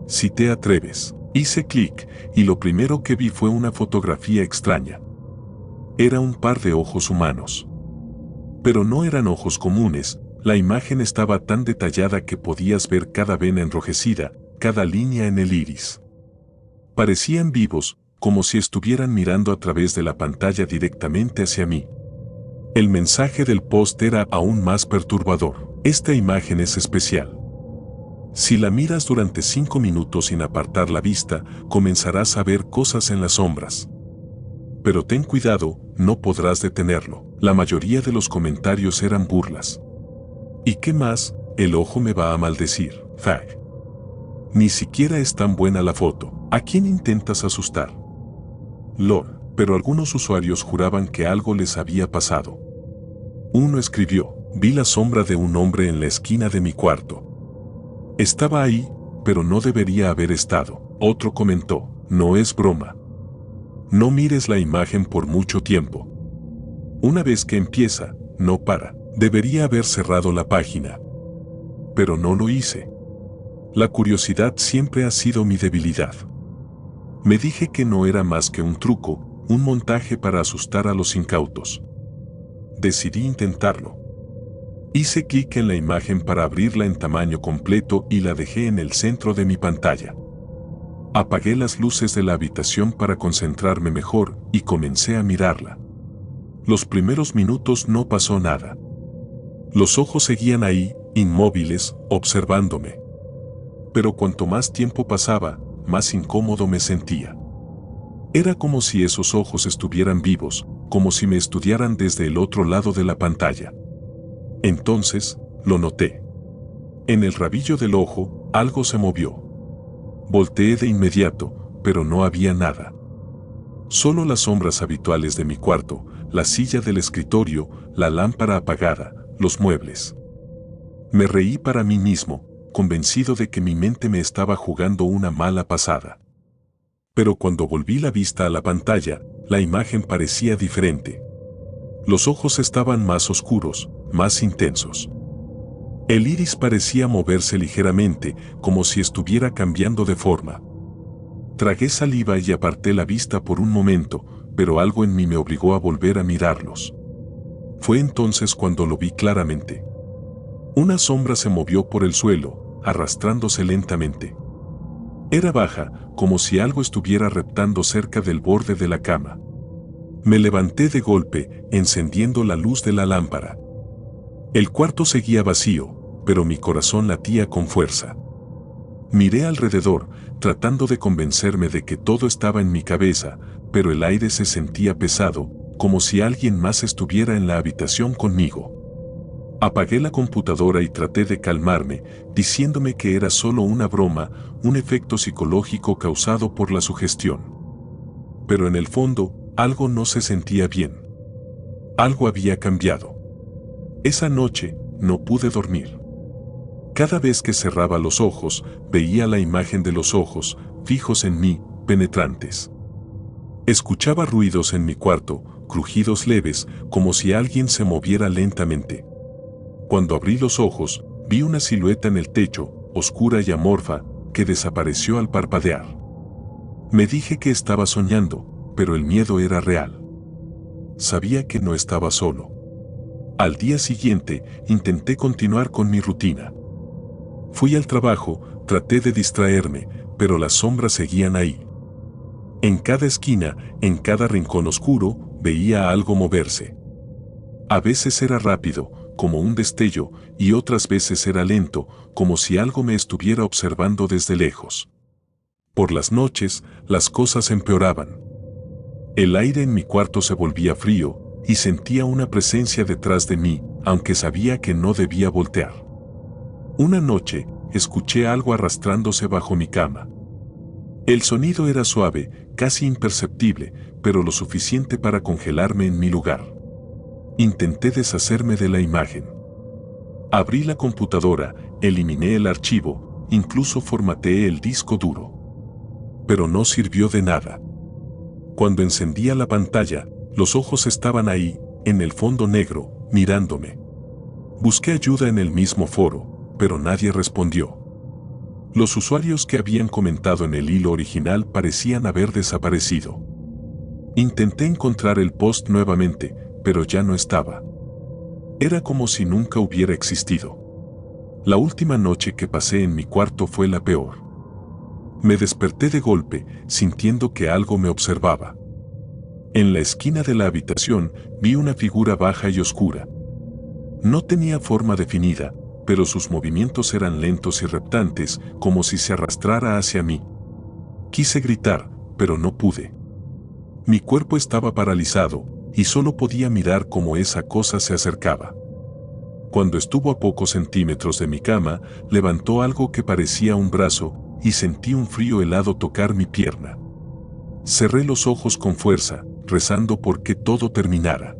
Si te atreves». Hice clic, y lo primero que vi fue una fotografía extraña. Era un par de ojos humanos. Pero no eran ojos comunes, la imagen estaba tan detallada que podías ver cada vena enrojecida, cada línea en el iris. Parecían vivos, como si estuvieran mirando a través de la pantalla directamente hacia mí. El mensaje del post era aún más perturbador. «Esta imagen es especial. Si la miras durante 5 minutos sin apartar la vista, comenzarás a ver cosas en las sombras. Pero ten cuidado, no podrás detenerlo». La mayoría de los comentarios eran burlas. «¿Y qué más? El ojo me va a maldecir. Fag. Ni siquiera es tan buena la foto. ¿A quién intentas asustar? LOL». Pero algunos usuarios juraban que algo les había pasado. Uno escribió: «Vi la sombra de un hombre en la esquina de mi cuarto. Estaba ahí, pero no debería haber estado». Otro comentó: «No es broma. No mires la imagen por mucho tiempo. Una vez que empieza, no para. Debería haber cerrado la página. Pero no lo hice. La curiosidad siempre ha sido mi debilidad. Me dije que no era más que un truco, un montaje para asustar a los incautos. Decidí intentarlo. Hice clic en la imagen para abrirla en tamaño completo y la dejé en el centro de mi pantalla. Apagué las luces de la habitación para concentrarme mejor y comencé a mirarla. Los primeros minutos no pasó nada. Los ojos seguían ahí, inmóviles, observándome. Pero cuanto más tiempo pasaba, más incómodo me sentía. Era como si esos ojos estuvieran vivos, como si me estudiaran desde el otro lado de la pantalla. Entonces, lo noté. En el rabillo del ojo, algo se movió. Volteé de inmediato, pero no había nada. Solo las sombras habituales de mi cuarto, la silla del escritorio, la lámpara apagada, los muebles. Me reí para mí mismo, convencido de que mi mente me estaba jugando una mala pasada. Pero cuando volví la vista a la pantalla, la imagen parecía diferente. Los ojos estaban más oscuros, más intensos. El iris parecía moverse ligeramente, como si estuviera cambiando de forma. Tragué saliva y aparté la vista por un momento, pero algo en mí me obligó a volver a mirarlos. Fue entonces cuando lo vi claramente. Una sombra se movió por el suelo, arrastrándose lentamente. Era baja, como si algo estuviera reptando cerca del borde de la cama. Me levanté de golpe, encendiendo la luz de la lámpara. El cuarto seguía vacío, pero mi corazón latía con fuerza. Miré alrededor, tratando de convencerme de que todo estaba en mi cabeza, pero el aire se sentía pesado, como si alguien más estuviera en la habitación conmigo. Apagué la computadora y traté de calmarme, diciéndome que era solo una broma, un efecto psicológico causado por la sugestión. Pero en el fondo, algo no se sentía bien. Algo había cambiado. Esa noche, no pude dormir. Cada vez que cerraba los ojos, veía la imagen de los ojos, fijos en mí, penetrantes. Escuchaba ruidos en mi cuarto, crujidos leves, como si alguien se moviera lentamente. Cuando abrí los ojos, vi una silueta en el techo, oscura y amorfa, que desapareció al parpadear. Me dije que estaba soñando, pero el miedo era real. Sabía que no estaba solo. Al día siguiente, intenté continuar con mi rutina. Fui al trabajo, traté de distraerme, pero las sombras seguían ahí. En cada esquina, en cada rincón oscuro, veía algo moverse. A veces era rápido, como un destello, y otras veces era lento, como si algo me estuviera observando desde lejos. Por las noches, las cosas empeoraban. El aire en mi cuarto se volvía frío, y sentía una presencia detrás de mí, aunque sabía que no debía voltear. Una noche, escuché algo arrastrándose bajo mi cama. El sonido era suave, casi imperceptible, pero lo suficiente para congelarme en mi lugar. Intenté deshacerme de la imagen. Abrí la computadora, eliminé el archivo, incluso formateé el disco duro. Pero no sirvió de nada. Cuando encendía la pantalla, los ojos estaban ahí, en el fondo negro, mirándome. Busqué ayuda en el mismo foro, pero nadie respondió. Los usuarios que habían comentado en el hilo original parecían haber desaparecido. Intenté encontrar el post nuevamente, pero ya no estaba. Era como si nunca hubiera existido. La última noche que pasé en mi cuarto fue la peor. Me desperté de golpe, sintiendo que algo me observaba. En la esquina de la habitación vi una figura baja y oscura. No tenía forma definida, pero sus movimientos eran lentos y reptantes, como si se arrastrara hacia mí. Quise gritar, pero no pude. Mi cuerpo estaba paralizado, y solo podía mirar cómo esa cosa se acercaba. Cuando estuvo a pocos centímetros de mi cama, levantó algo que parecía un brazo, y sentí un frío helado tocar mi pierna. Cerré los ojos con fuerza, rezando por que todo terminara.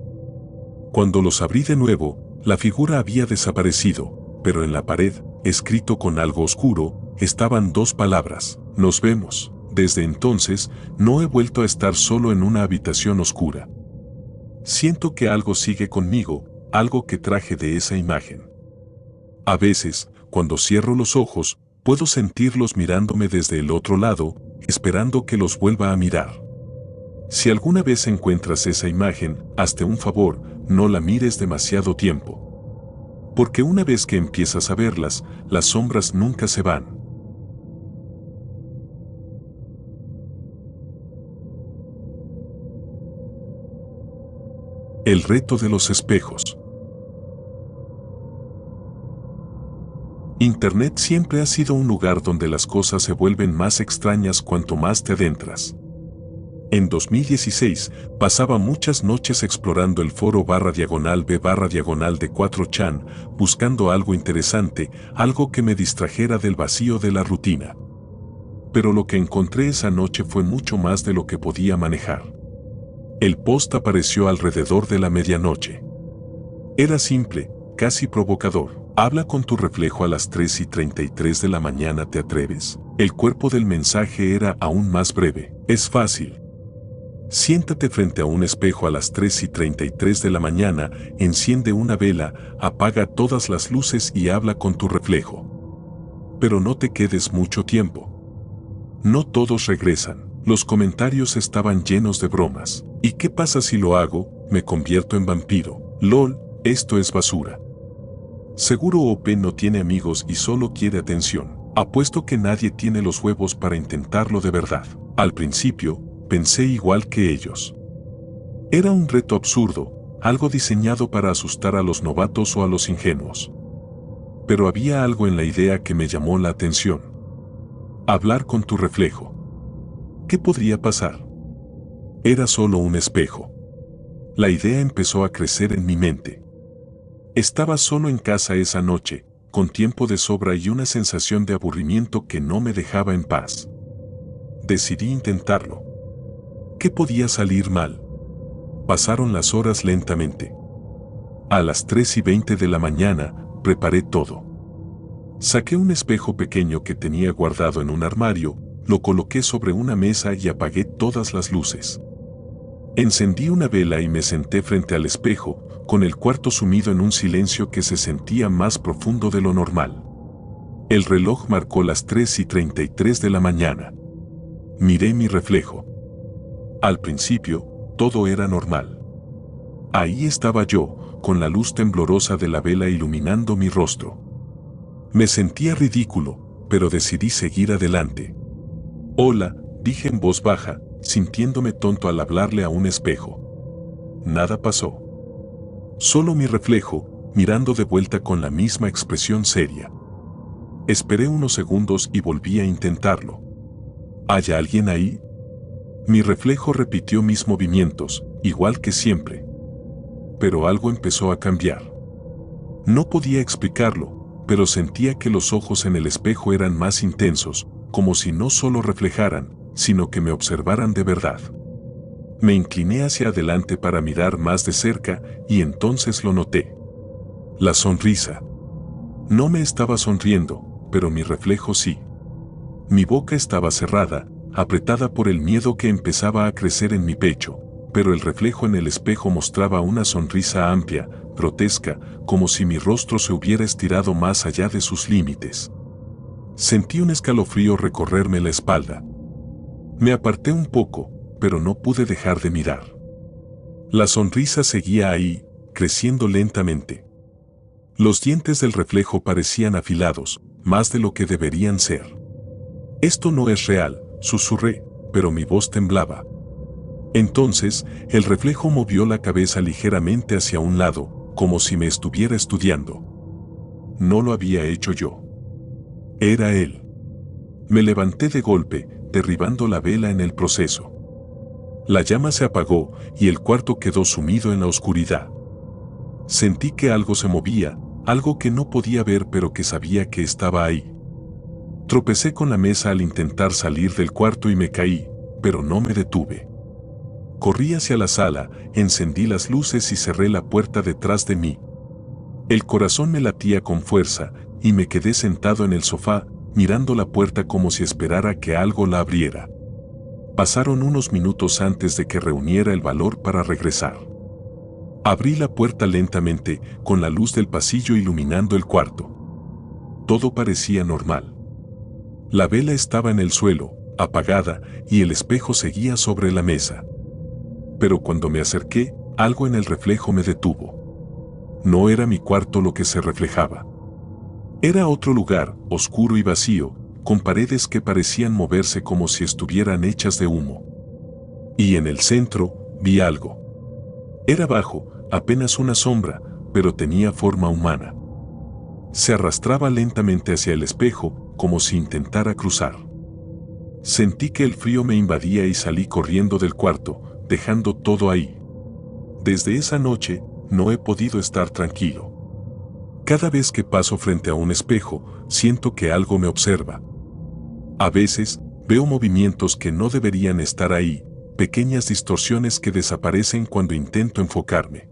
Cuando los abrí de nuevo, la figura había desaparecido, pero en la pared, escrito con algo oscuro, estaban dos palabras: nos vemos. Desde entonces, no he vuelto a estar solo en una habitación oscura. Siento que algo sigue conmigo, algo que traje de esa imagen. A veces, cuando cierro los ojos, puedo sentirlos mirándome desde el otro lado, esperando que los vuelva a mirar. Si alguna vez encuentras esa imagen, hazte un favor, no la mires demasiado tiempo. Porque una vez que empiezas a verlas, las sombras nunca se van. El reto de los espejos. Internet siempre ha sido un lugar donde las cosas se vuelven más extrañas cuanto más te adentras. En 2016, pasaba muchas noches explorando el foro /b/diagonal de 4chan, buscando algo interesante, algo que me distrajera del vacío de la rutina. Pero lo que encontré esa noche fue mucho más de lo que podía manejar. El post apareció alrededor de la medianoche. Era simple, casi provocador. Habla con tu reflejo a las 3:33 de la mañana, ¿te atreves? El cuerpo del mensaje era aún más breve. Es fácil. Siéntate frente a un espejo a las 3:33 de la mañana, enciende una vela, apaga todas las luces y habla con tu reflejo. Pero no te quedes mucho tiempo. No todos regresan. Los comentarios estaban llenos de bromas. ¿Y qué pasa si lo hago? Me convierto en vampiro. LOL, esto es basura. Seguro OP no tiene amigos y solo quiere atención. Apuesto que nadie tiene los huevos para intentarlo de verdad. Al principio, pensé igual que ellos. Era un reto absurdo, algo diseñado para asustar a los novatos o a los ingenuos. Pero había algo en la idea que me llamó la atención. Hablar con tu reflejo. ¿Qué podría pasar? Era solo un espejo. La idea empezó a crecer en mi mente. Estaba solo en casa esa noche, con tiempo de sobra y una sensación de aburrimiento que no me dejaba en paz. Decidí intentarlo. ¿Qué podía salir mal? Pasaron las horas lentamente. A las 3:20 de la mañana, preparé todo. Saqué un espejo pequeño que tenía guardado en un armario, lo coloqué sobre una mesa y apagué todas las luces. Encendí una vela y me senté frente al espejo, con el cuarto sumido en un silencio que se sentía más profundo de lo normal. El reloj marcó las 3:33 de la mañana. Miré mi reflejo. Al principio, todo era normal. Ahí estaba yo, con la luz temblorosa de la vela iluminando mi rostro. Me sentía ridículo, pero decidí seguir adelante. Hola, dije en voz baja, sintiéndome tonto al hablarle a un espejo. Nada pasó. Solo mi reflejo, mirando de vuelta con la misma expresión seria. Esperé unos segundos y volví a intentarlo. ¿Hay alguien ahí? Mi reflejo repitió mis movimientos, igual que siempre. Pero algo empezó a cambiar. No podía explicarlo, pero sentía que los ojos en el espejo eran más intensos, como si no solo reflejaran, sino que me observaran de verdad. Me incliné hacia adelante para mirar más de cerca y entonces lo noté. La sonrisa. No me estaba sonriendo, pero mi reflejo sí. Mi boca estaba cerrada, apretada por el miedo que empezaba a crecer en mi pecho, pero el reflejo en el espejo mostraba una sonrisa amplia, grotesca, como si mi rostro se hubiera estirado más allá de sus límites. Sentí un escalofrío recorrerme la espalda. Me aparté un poco, pero no pude dejar de mirar. La sonrisa seguía ahí, creciendo lentamente. Los dientes del reflejo parecían afilados, más de lo que deberían ser. Esto no es real, susurré, pero mi voz temblaba. Entonces, el reflejo movió la cabeza ligeramente hacia un lado, como si me estuviera estudiando. No lo había hecho yo. Era él. Me levanté de golpe, derribando la vela en el proceso. La llama se apagó y el cuarto quedó sumido en la oscuridad. Sentí que algo se movía, algo que no podía ver pero que sabía que estaba ahí. Tropecé con la mesa al intentar salir del cuarto y me caí, pero no me detuve. Corrí hacia la sala, encendí las luces y cerré la puerta detrás de mí. El corazón me latía con fuerza y me quedé sentado en el sofá, mirando la puerta como si esperara que algo la abriera. Pasaron unos minutos antes de que reuniera el valor para regresar. Abrí la puerta lentamente, con la luz del pasillo iluminando el cuarto. Todo parecía normal. La vela estaba en el suelo, apagada, y el espejo seguía sobre la mesa. Pero cuando me acerqué, algo en el reflejo me detuvo. No era mi cuarto lo que se reflejaba. Era otro lugar, oscuro y vacío, con paredes que parecían moverse como si estuvieran hechas de humo. Y en el centro, vi algo. Era bajo, apenas una sombra, pero tenía forma humana. Se arrastraba lentamente hacia el espejo, como si intentara cruzar. Sentí que el frío me invadía y salí corriendo del cuarto, dejando todo ahí. Desde esa noche, no he podido estar tranquilo. Cada vez que paso frente a un espejo, siento que algo me observa. A veces, Veo movimientos que no deberían estar ahí, pequeñas distorsiones que desaparecen cuando intento enfocarme.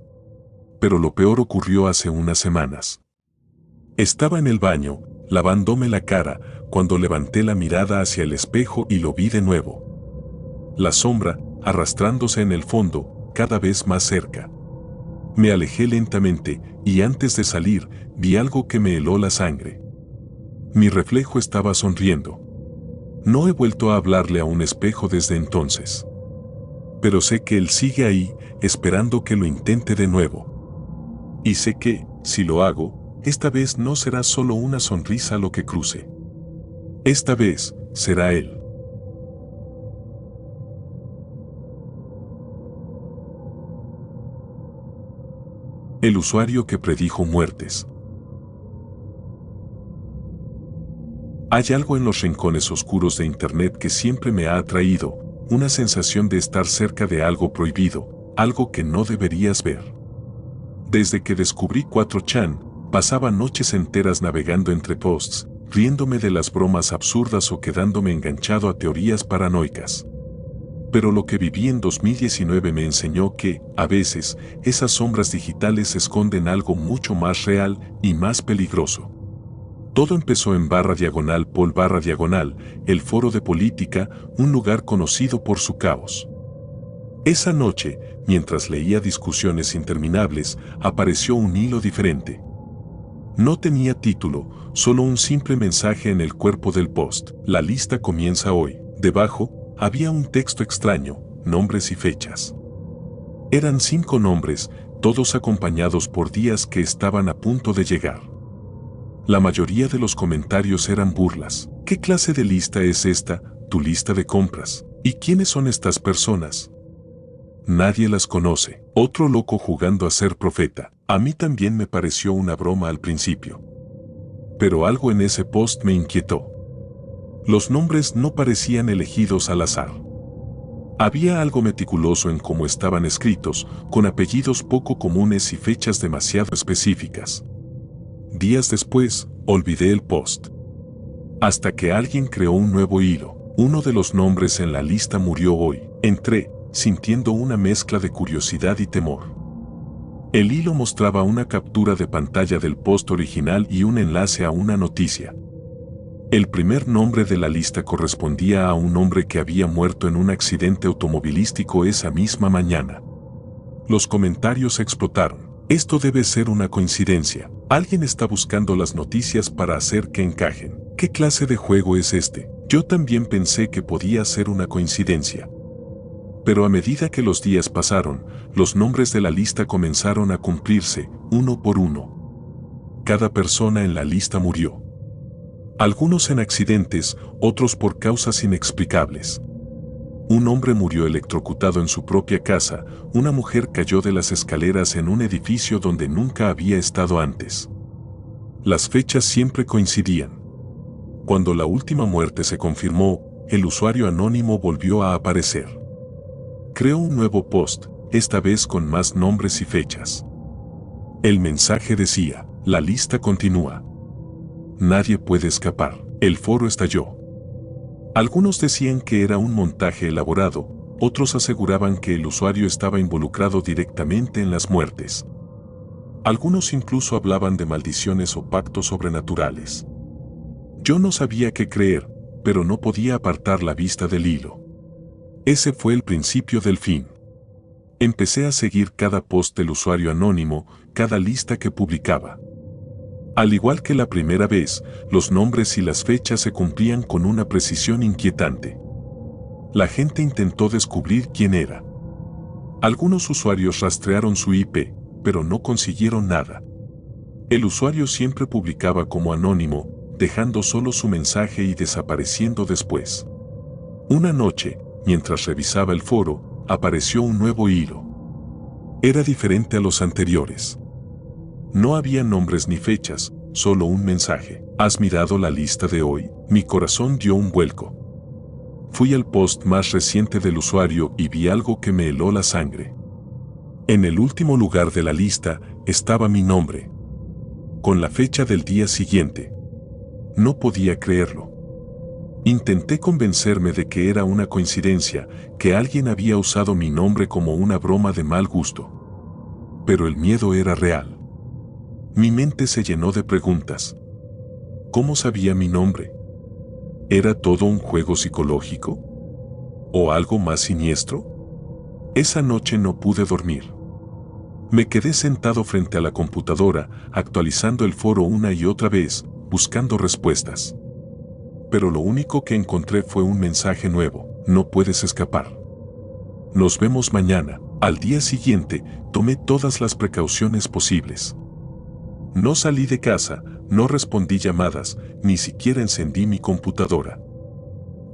Pero lo peor ocurrió hace unas semanas. Estaba en el baño, lavándome la cara, cuando levanté la mirada hacia el espejo y lo vi de nuevo. La sombra, arrastrándose en el fondo, cada vez más cerca. Me alejé lentamente, y antes de salir, vi algo que me heló la sangre. Mi reflejo estaba sonriendo. No he vuelto a hablarle a un espejo desde entonces. Pero sé que él sigue ahí, esperando que lo intente de nuevo. Y sé que, si lo hago, esta vez no será solo una sonrisa lo que cruce. Esta vez, será él. El usuario que predijo muertes. Hay algo en los rincones oscuros de Internet que siempre me ha atraído, una sensación de estar cerca de algo prohibido, algo que no deberías ver. Desde que descubrí 4chan, pasaba noches enteras navegando entre posts, riéndome de las bromas absurdas o quedándome enganchado a teorías paranoicas. Pero lo que viví en 2019 me enseñó que, a veces, esas sombras digitales esconden algo mucho más real y más peligroso. Todo empezó en /Pol/, el foro de política, un lugar conocido por su caos. Esa noche, mientras leía discusiones interminables, apareció un hilo diferente. No tenía título, solo un simple mensaje en el cuerpo del post. La lista comienza hoy. Debajo, había un texto extraño, nombres y fechas. Eran 5 nombres, todos acompañados por días que estaban a punto de llegar. La mayoría de los comentarios eran burlas. ¿Qué clase de lista es esta, tu lista de compras? ¿Y quiénes son estas personas? Nadie las conoce. Otro loco jugando a ser profeta. A mí también me pareció una broma al principio. Pero algo en ese post me inquietó. Los nombres no parecían elegidos al azar. Había algo meticuloso en cómo estaban escritos, con apellidos poco comunes y fechas demasiado específicas. Días después, olvidé el post. Hasta que alguien creó un nuevo hilo. Uno de los nombres en la lista murió hoy. Entré, sintiendo una mezcla de curiosidad y temor. El hilo mostraba una captura de pantalla del post original y un enlace a una noticia. El primer nombre de la lista correspondía a un hombre que había muerto en un accidente automovilístico esa misma mañana. Los comentarios explotaron. Esto debe ser una coincidencia. Alguien está buscando las noticias para hacer que encajen. ¿Qué clase de juego es este? Yo también pensé que podía ser una coincidencia. Pero a medida que los días pasaron, los nombres de la lista comenzaron a cumplirse, uno por uno. Cada persona en la lista murió. Algunos en accidentes, otros por causas inexplicables. Un hombre murió electrocutado en su propia casa, una mujer cayó de las escaleras en un edificio donde nunca había estado antes. Las fechas siempre coincidían. Cuando la última muerte se confirmó, el usuario anónimo volvió a aparecer. Creó un nuevo post, esta vez con más nombres y fechas. El mensaje decía, la lista continúa. Nadie puede escapar. El foro estalló. Algunos decían que era un montaje elaborado, otros aseguraban que el usuario estaba involucrado directamente en las muertes. Algunos incluso hablaban de maldiciones o pactos sobrenaturales. Yo no sabía qué creer, pero no podía apartar la vista del hilo. Ese fue el principio del fin. Empecé a seguir cada post del usuario anónimo, cada lista que publicaba. Al igual que la primera vez, los nombres y las fechas se cumplían con una precisión inquietante. La gente intentó descubrir quién era. Algunos usuarios rastrearon su IP, pero no consiguieron nada. El usuario siempre publicaba como anónimo, dejando solo su mensaje y desapareciendo después. Una noche, mientras revisaba el foro, apareció un nuevo hilo. Era diferente a los anteriores. No había nombres ni fechas, solo un mensaje. ¿Has mirado la lista de hoy? Mi corazón dio un vuelco. Fui al post más reciente del usuario y vi algo que me heló la sangre. En el último lugar de la lista estaba mi nombre, con la fecha del día siguiente. No podía creerlo. Intenté convencerme de que era una coincidencia, que alguien había usado mi nombre como una broma de mal gusto. Pero el miedo era real. Mi mente se llenó de preguntas. ¿Cómo sabía mi nombre? ¿Era todo un juego psicológico? ¿O algo más siniestro? Esa noche no pude dormir. Me quedé sentado frente a la computadora, actualizando el foro una y otra vez, buscando respuestas. Pero lo único que encontré fue un mensaje nuevo: no puedes escapar. Nos vemos mañana. Al día siguiente, tomé todas las precauciones posibles. No salí de casa, no respondí llamadas, ni siquiera encendí mi computadora.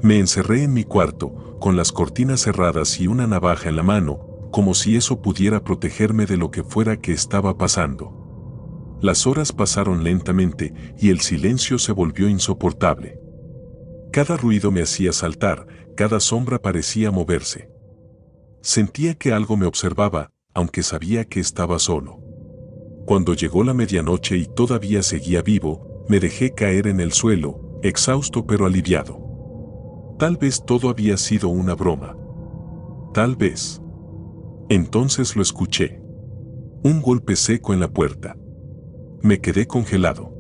Me encerré en mi cuarto, con las cortinas cerradas y una navaja en la mano, como si eso pudiera protegerme de lo que fuera que estaba pasando. Las horas pasaron lentamente y el silencio se volvió insoportable. Cada ruido me hacía saltar, cada sombra parecía moverse. Sentía que algo me observaba, aunque sabía que estaba solo. Cuando llegó la medianoche y todavía seguía vivo, me dejé caer en el suelo, exhausto pero aliviado. Tal vez todo había sido una broma. Tal vez. Entonces lo escuché. Un golpe seco en la puerta. Me quedé congelado.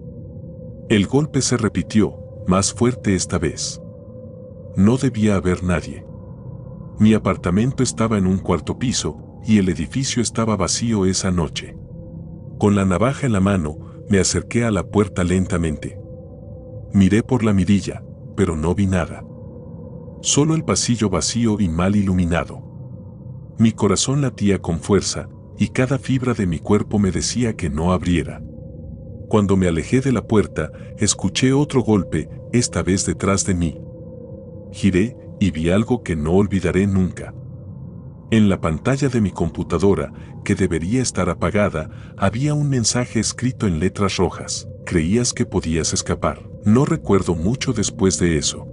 El golpe se repitió, más fuerte esta vez. No debía haber nadie. Mi apartamento estaba en un cuarto piso y el edificio estaba vacío esa noche. Con la navaja en la mano, me acerqué a la puerta lentamente. Miré por la mirilla, pero no vi nada. Solo el pasillo vacío y mal iluminado. Mi corazón latía con fuerza y cada fibra de mi cuerpo me decía que no abriera. Cuando me alejé de la puerta, escuché otro golpe, esta vez detrás de mí. Giré y vi algo que no olvidaré nunca. En la pantalla de mi computadora, que debería estar apagada, había un mensaje escrito en letras rojas. Creías que podías escapar. No recuerdo mucho después de eso.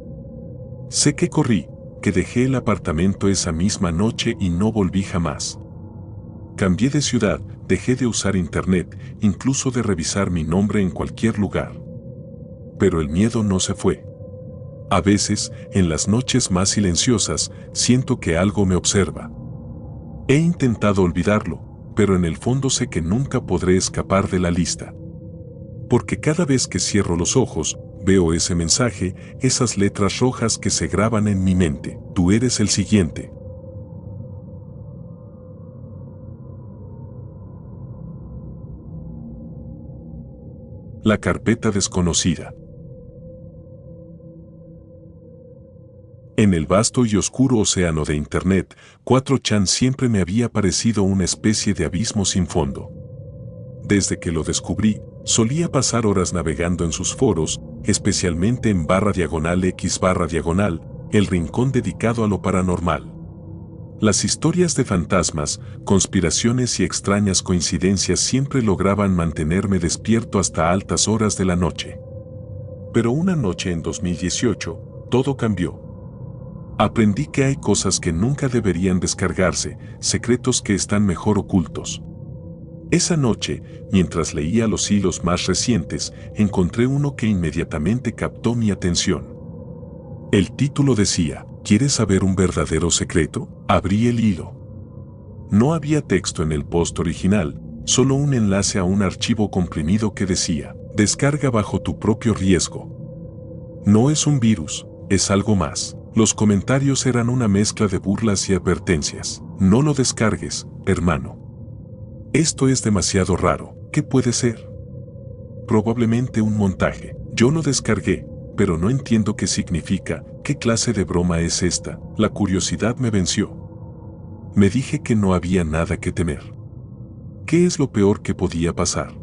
Sé que corrí, que dejé el apartamento esa misma noche y no volví jamás. Cambié de ciudad, dejé de usar internet, incluso de revisar mi nombre en cualquier lugar. Pero el miedo no se fue. A veces, en las noches más silenciosas, siento que algo me observa. He intentado olvidarlo, pero en el fondo sé que nunca podré escapar de la lista. Porque cada vez que cierro los ojos, veo ese mensaje, esas letras rojas que se graban en mi mente. Tú eres el siguiente. La carpeta desconocida. En el vasto y oscuro océano de Internet, 4chan siempre me había parecido una especie de abismo sin fondo. Desde que lo descubrí, solía pasar horas navegando en sus foros, especialmente en /x/, el rincón dedicado a lo paranormal. Las historias de fantasmas, conspiraciones y extrañas coincidencias siempre lograban mantenerme despierto hasta altas horas de la noche. Pero una noche en 2018, todo cambió. Aprendí que hay cosas que nunca deberían descargarse, secretos que están mejor ocultos. Esa noche, mientras leía los hilos más recientes, encontré uno que inmediatamente captó mi atención. El título decía: ¿Quieres saber un verdadero secreto? Abrí el hilo. No había texto en el post original, solo un enlace a un archivo comprimido que decía: descarga bajo tu propio riesgo. No es un virus, es algo más. Los comentarios eran una mezcla de burlas y advertencias. No lo descargues, hermano. Esto es demasiado raro. ¿Qué puede ser? Probablemente un montaje. Yo lo descargué, pero no entiendo qué significa. ¿Qué clase de broma es esta? La curiosidad me venció. Me dije que no había nada que temer. ¿Qué es lo peor que podía pasar?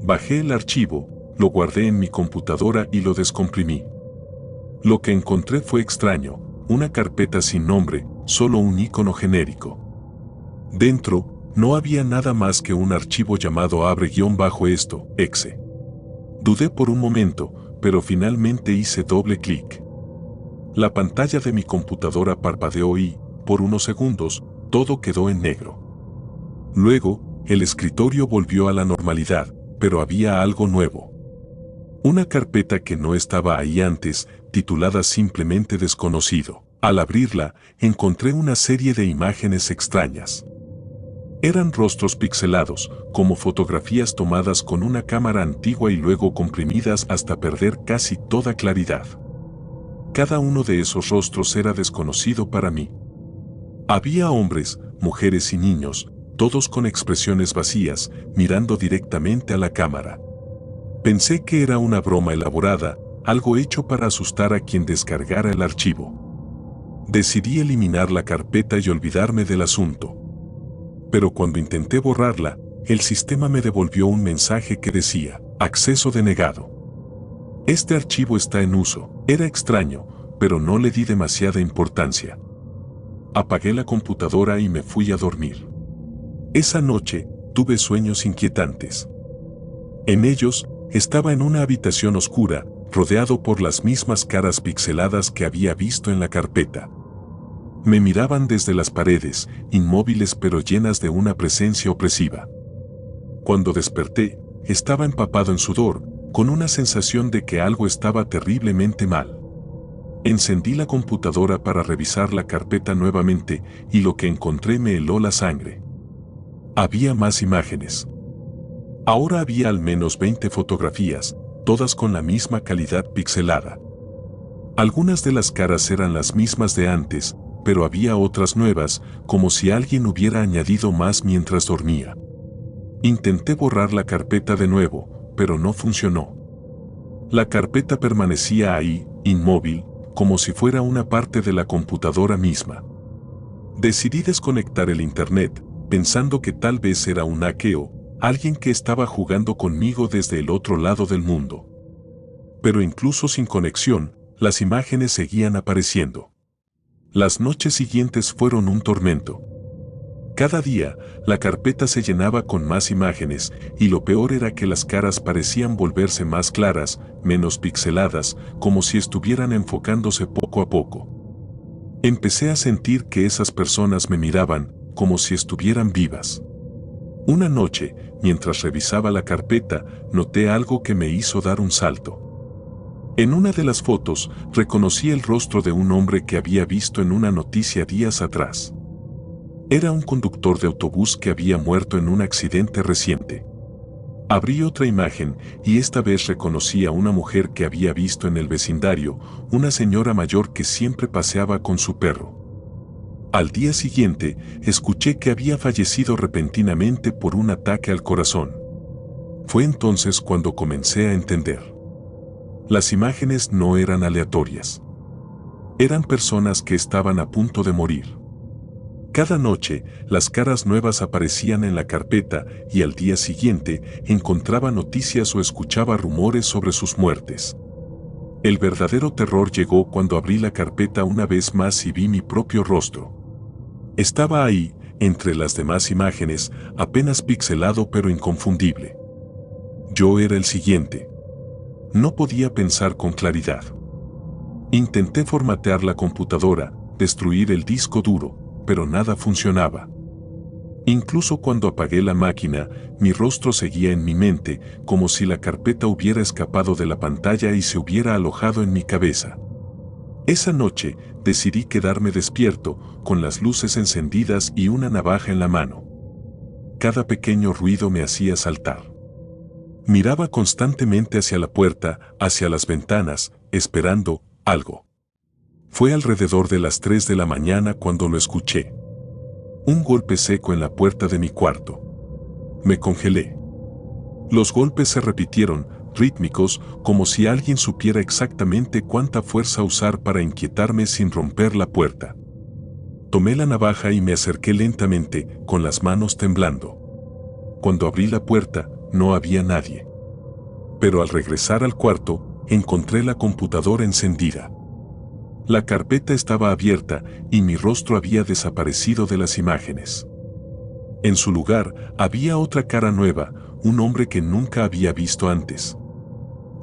Bajé el archivo, lo guardé en mi computadora y lo descomprimí. Lo que encontré fue extraño, una carpeta sin nombre, solo un icono genérico. Dentro, no había nada más que un archivo llamado abre-esto-exe. Dudé por un momento, pero finalmente hice doble clic. La pantalla de mi computadora parpadeó y, por unos segundos, todo quedó en negro. Luego, el escritorio volvió a la normalidad, pero había algo nuevo. Una carpeta que no estaba ahí antes, titulada simplemente Desconocido. Al abrirla, encontré una serie de imágenes extrañas. Eran rostros pixelados, como fotografías tomadas con una cámara antigua y luego comprimidas hasta perder casi toda claridad. Cada uno de esos rostros era desconocido para mí. Había hombres, mujeres y niños, todos con expresiones vacías, mirando directamente a la cámara. Pensé que era una broma elaborada, algo hecho para asustar a quien descargara el archivo. Decidí eliminar la carpeta y olvidarme del asunto. Pero cuando intenté borrarla, el sistema me devolvió un mensaje que decía, acceso denegado. Este archivo está en uso. Era extraño, pero no le di demasiada importancia. Apagué la computadora y me fui a dormir. Esa noche, tuve sueños inquietantes. En ellos, estaba en una habitación oscura, rodeado por las mismas caras pixeladas que había visto en la carpeta. Me miraban desde las paredes, inmóviles pero llenas de una presencia opresiva. Cuando desperté, estaba empapado en sudor, con una sensación de que algo estaba terriblemente mal. Encendí la computadora para revisar la carpeta nuevamente y lo que encontré me heló la sangre. Había más imágenes. Ahora había al menos 20 fotografías, todas con la misma calidad pixelada. Algunas de las caras eran las mismas de antes, pero había otras nuevas, como si alguien hubiera añadido más mientras dormía. Intenté borrar la carpeta de nuevo, pero no funcionó. La carpeta permanecía ahí, inmóvil, como si fuera una parte de la computadora misma. Decidí desconectar el internet, pensando que tal vez era un hackeo, alguien que estaba jugando conmigo desde el otro lado del mundo. Pero incluso sin conexión, las imágenes seguían apareciendo. Las noches siguientes fueron un tormento. Cada día, la carpeta se llenaba con más imágenes, y lo peor era que las caras parecían volverse más claras, menos pixeladas, como si estuvieran enfocándose poco a poco. Empecé a sentir que esas personas me miraban, como si estuvieran vivas. Una noche, mientras revisaba la carpeta, noté algo que me hizo dar un salto. En una de las fotos, reconocí el rostro de un hombre que había visto en una noticia días atrás. Era un conductor de autobús que había muerto en un accidente reciente. Abrí otra imagen y esta vez reconocí a una mujer que había visto en el vecindario, una señora mayor que siempre paseaba con su perro. Al día siguiente, escuché que había fallecido repentinamente por un ataque al corazón. Fue entonces cuando comencé a entender. Las imágenes no eran aleatorias. Eran personas que estaban a punto de morir. Cada noche, las caras nuevas aparecían en la carpeta y al día siguiente encontraba noticias o escuchaba rumores sobre sus muertes. El verdadero terror llegó cuando abrí la carpeta una vez más y vi mi propio rostro. Estaba ahí, entre las demás imágenes, apenas pixelado pero inconfundible. Yo era el siguiente. No podía pensar con claridad. Intenté formatear la computadora, destruir el disco duro, pero nada funcionaba. Incluso cuando apagué la máquina, mi rostro seguía en mi mente, como si la carpeta hubiera escapado de la pantalla y se hubiera alojado en mi cabeza. Esa noche, decidí quedarme despierto, con las luces encendidas y una navaja en la mano. Cada pequeño ruido me hacía saltar. Miraba constantemente hacia la puerta, hacia las ventanas, esperando algo. Fue alrededor de las 3 de la mañana cuando lo escuché. Un golpe seco en la puerta de mi cuarto. Me congelé. Los golpes se repitieron, rítmicos, como si alguien supiera exactamente cuánta fuerza usar para inquietarme sin romper la puerta. Tomé la navaja y me acerqué lentamente, con las manos temblando. Cuando abrí la puerta, no había nadie. Pero al regresar al cuarto, encontré la computadora encendida. La carpeta estaba abierta y mi rostro había desaparecido de las imágenes. En su lugar, había otra cara nueva, un hombre que nunca había visto antes.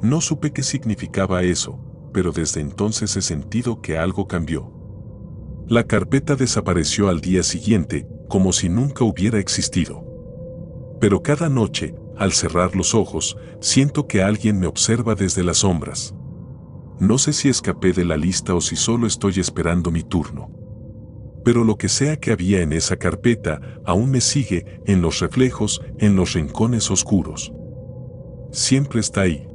No supe qué significaba eso, pero desde entonces he sentido que algo cambió. La carpeta desapareció al día siguiente, como si nunca hubiera existido. Pero cada noche, al cerrar los ojos, siento que alguien me observa desde las sombras. No sé si escapé de la lista o si solo estoy esperando mi turno. Pero lo que sea que había en esa carpeta aún me sigue en los reflejos, en los rincones oscuros. Siempre está ahí.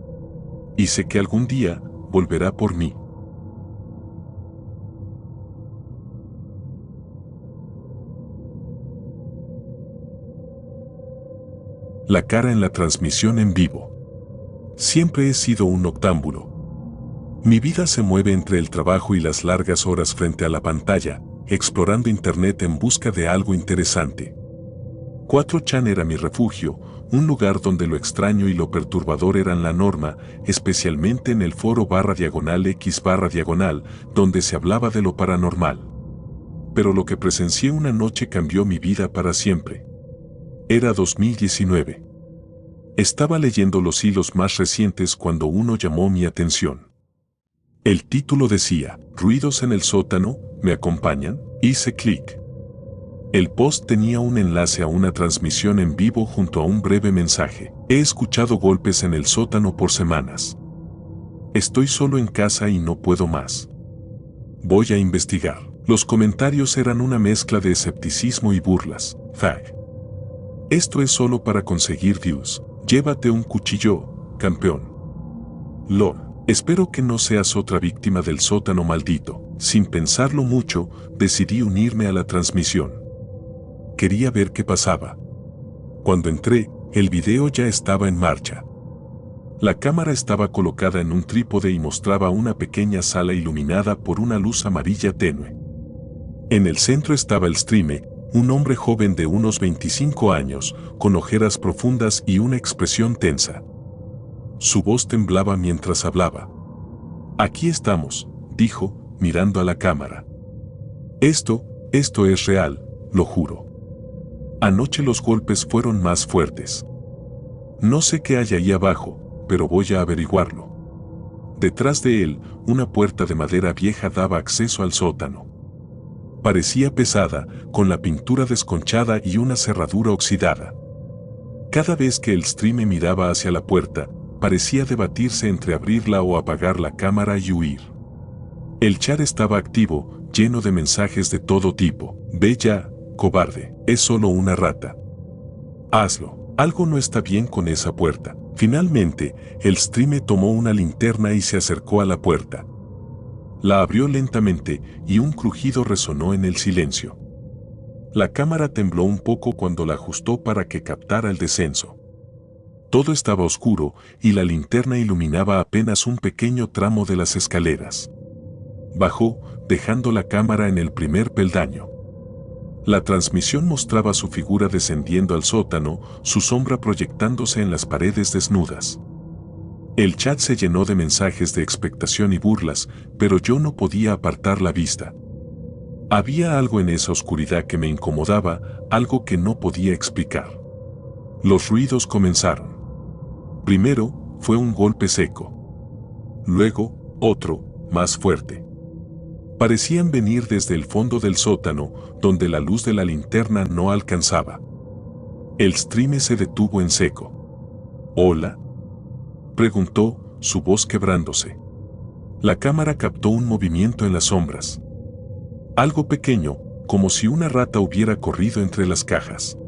Y sé que algún día volverá por mí. La cara en la transmisión en vivo. Siempre he sido un noctámbulo. Mi vida se mueve entre el trabajo y las largas horas frente a la pantalla, explorando internet en busca de algo interesante. 4chan era mi refugio, un lugar donde lo extraño y lo perturbador eran la norma, especialmente en el foro /x/, donde se hablaba de lo paranormal. Pero lo que presencié una noche cambió mi vida para siempre. Era 2019. Estaba leyendo los hilos más recientes cuando uno llamó mi atención. El título decía, «Ruidos en el sótano, ¿me acompañan?». Hice clic. El post tenía un enlace a una transmisión en vivo junto a un breve mensaje. He escuchado golpes en el sótano por semanas. Estoy solo en casa y no puedo más. Voy a investigar. Los comentarios eran una mezcla de escepticismo y burlas. Fag. Esto es solo para conseguir views. Llévate un cuchillo, campeón. LOL. Espero que no seas otra víctima del sótano maldito. Sin pensarlo mucho, decidí unirme a la transmisión. Quería ver qué pasaba. Cuando entré, el video ya estaba en marcha. La cámara estaba colocada en un trípode y mostraba una pequeña sala iluminada por una luz amarilla tenue. En el centro estaba el streamer, un hombre joven de unos 25 años, con ojeras profundas y una expresión tensa. Su voz temblaba mientras hablaba. «Aquí estamos», dijo, mirando a la cámara. Esto es real, lo juro. Anoche los golpes fueron más fuertes. No sé qué hay ahí abajo, pero voy a averiguarlo». Detrás de él, una puerta de madera vieja daba acceso al sótano. Parecía pesada, con la pintura desconchada y una cerradura oxidada. Cada vez que el streamer miraba hacia la puerta, parecía debatirse entre abrirla o apagar la cámara y huir. El chat estaba activo, lleno de mensajes de todo tipo. «Ve ya, cobarde, es solo una rata. Hazlo, algo no está bien con esa puerta». Finalmente, el streamer tomó una linterna y se acercó a la puerta. La abrió lentamente y un crujido resonó en el silencio. La cámara tembló un poco cuando la ajustó para que captara el descenso. Todo estaba oscuro y la linterna iluminaba apenas un pequeño tramo de las escaleras. Bajó, dejando la cámara en el primer peldaño. La transmisión mostraba su figura descendiendo al sótano, su sombra proyectándose en las paredes desnudas. El chat se llenó de mensajes de expectación y burlas, pero yo no podía apartar la vista. Había algo en esa oscuridad que me incomodaba, algo que no podía explicar. Los ruidos comenzaron. Primero, fue un golpe seco. Luego, otro, más fuerte. Parecían venir desde el fondo del sótano, donde la luz de la linterna no alcanzaba. El streamer se detuvo en seco. «¿Hola?», preguntó, su voz quebrándose. La cámara captó un movimiento en las sombras. Algo pequeño, como si una rata hubiera corrido entre las cajas.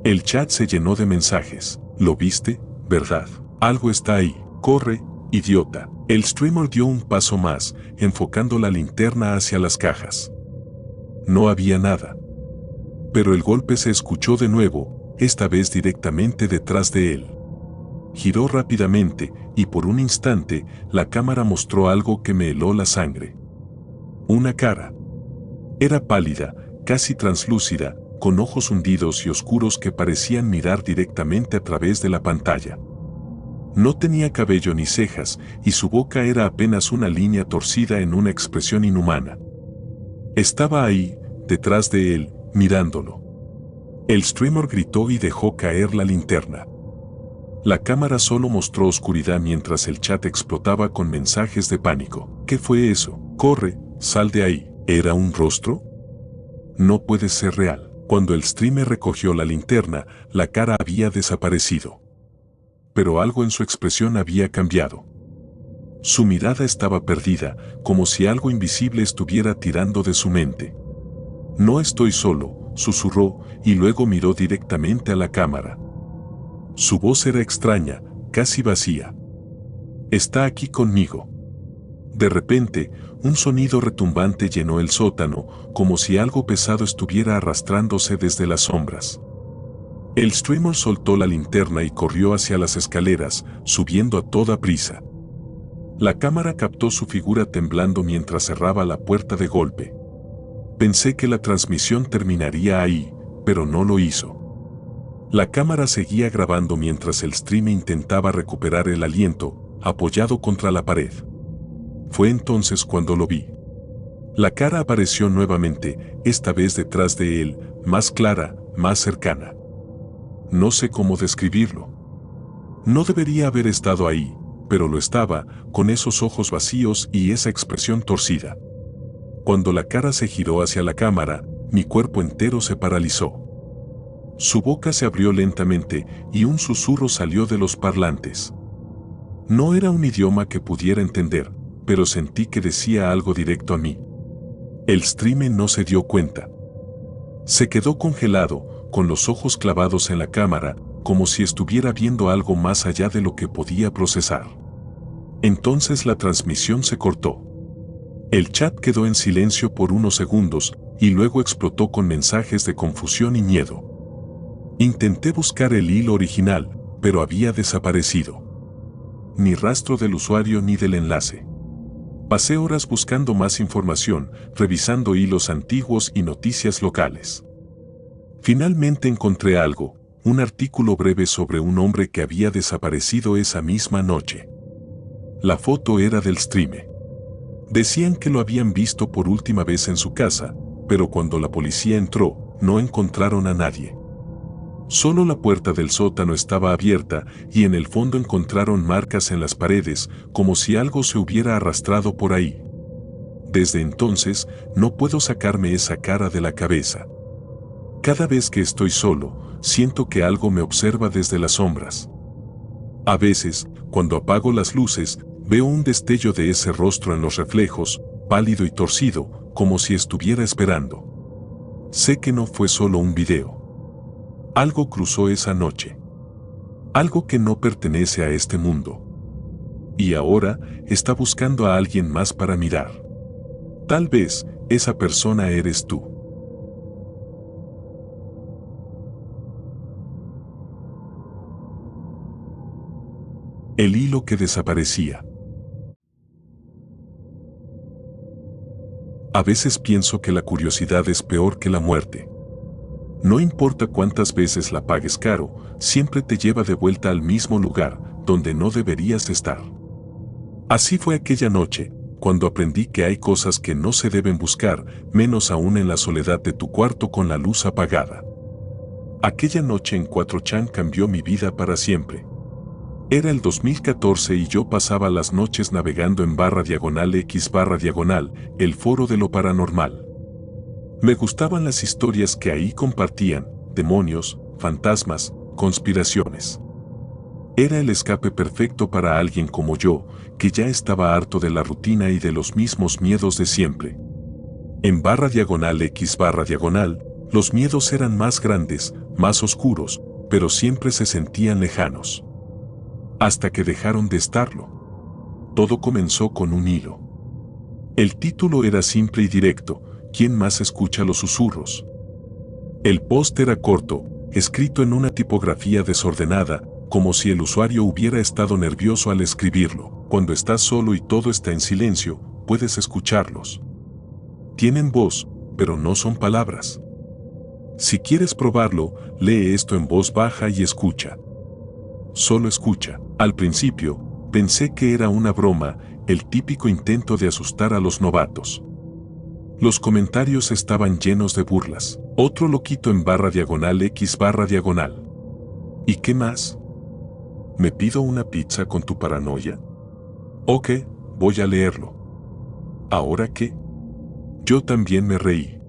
El chat se llenó de mensajes. «¿Lo viste? ¿Verdad? Algo está ahí. Corre, idiota». El streamer dio un paso más, enfocando la linterna hacia las cajas. No había nada. Pero el golpe se escuchó de nuevo, esta vez directamente detrás de él. Giró rápidamente, y por un instante, la cámara mostró algo que me heló la sangre. Una cara. Era pálida, casi translúcida, con ojos hundidos y oscuros que parecían mirar directamente a través de la pantalla. No tenía cabello ni cejas, y su boca era apenas una línea torcida en una expresión inhumana. Estaba ahí, detrás de él, mirándolo. El streamer gritó y dejó caer la linterna. La cámara solo mostró oscuridad mientras el chat explotaba con mensajes de pánico. «¿Qué fue eso? Corre, sal de ahí». ¿Era un rostro? No puede ser real. Cuando el streamer recogió la linterna, la cara había desaparecido. Pero algo en su expresión había cambiado. Su mirada estaba perdida, como si algo invisible estuviera tirando de su mente. No estoy solo, susurró, y luego miró directamente a la cámara. Su voz era extraña, casi vacía. Está aquí conmigo. De repente, un sonido retumbante llenó el sótano, como si algo pesado estuviera arrastrándose desde las sombras. El streamer soltó la linterna y corrió hacia las escaleras, subiendo a toda prisa. La cámara captó su figura temblando mientras cerraba la puerta de golpe. Pensé que la transmisión terminaría ahí, pero no lo hizo. La cámara seguía grabando mientras el streamer intentaba recuperar el aliento, apoyado contra la pared. Fue entonces cuando lo vi. La cara apareció nuevamente, esta vez detrás de él, más clara, más cercana. No sé cómo describirlo. No debería haber estado ahí, pero lo estaba, con esos ojos vacíos y esa expresión torcida. Cuando la cara se giró hacia la cámara, mi cuerpo entero se paralizó. Su boca se abrió lentamente y un susurro salió de los parlantes. No era un idioma que pudiera entender, pero sentí que decía algo directo a mí. El streamer no se dio cuenta. Se quedó congelado, con los ojos clavados en la cámara, como si estuviera viendo algo más allá de lo que podía procesar. Entonces la transmisión se cortó. El chat quedó en silencio por unos segundos y luego explotó con mensajes de confusión y miedo. Intenté buscar el hilo original, pero había desaparecido. Ni rastro del usuario ni del enlace. Pasé horas buscando más información, revisando hilos antiguos y noticias locales. Finalmente encontré algo, un artículo breve sobre un hombre que había desaparecido esa misma noche. La foto era del streamer. Decían que lo habían visto por última vez en su casa, pero cuando la policía entró, no encontraron a nadie. Solo la puerta del sótano estaba abierta y en el fondo encontraron marcas en las paredes, como si algo se hubiera arrastrado por ahí. Desde entonces, no puedo sacarme esa cara de la cabeza. Cada vez que estoy solo, siento que algo me observa desde las sombras. A veces, cuando apago las luces, veo un destello de ese rostro en los reflejos, pálido y torcido, como si estuviera esperando. Sé que no fue solo un video. Algo cruzó esa noche. Algo que no pertenece a este mundo. Y ahora está buscando a alguien más para mirar. Tal vez esa persona eres tú. El hilo que desaparecía. A veces pienso que la curiosidad es peor que la muerte. No importa cuántas veces la pagues caro, siempre te lleva de vuelta al mismo lugar, donde no deberías estar. Así fue aquella noche, cuando aprendí que hay cosas que no se deben buscar, menos aún en la soledad de tu cuarto con la luz apagada. Aquella noche en 4chan cambió mi vida para siempre. Era el 2014 y yo pasaba las noches navegando en /x/, el foro de lo paranormal. Me gustaban las historias que ahí compartían, demonios, fantasmas, conspiraciones. Era el escape perfecto para alguien como yo, que ya estaba harto de la rutina y de los mismos miedos de siempre. En /x/, los miedos eran más grandes, más oscuros, pero siempre se sentían lejanos. Hasta que dejaron de estarlo. Todo comenzó con un hilo. El título era simple y directo: ¿quién más escucha los susurros? El post era corto, escrito en una tipografía desordenada, como si el usuario hubiera estado nervioso al escribirlo. Cuando estás solo y todo está en silencio, puedes escucharlos. Tienen voz, pero no son palabras. Si quieres probarlo, lee esto en voz baja y escucha. Solo escucha. Al principio, pensé que era una broma, el típico intento de asustar a los novatos. Los comentarios estaban llenos de burlas. Otro loquito en /x/. ¿Y qué más? ¿Me pido una pizza con tu paranoia? Ok, voy a leerlo. ¿Ahora qué? Yo también me reí.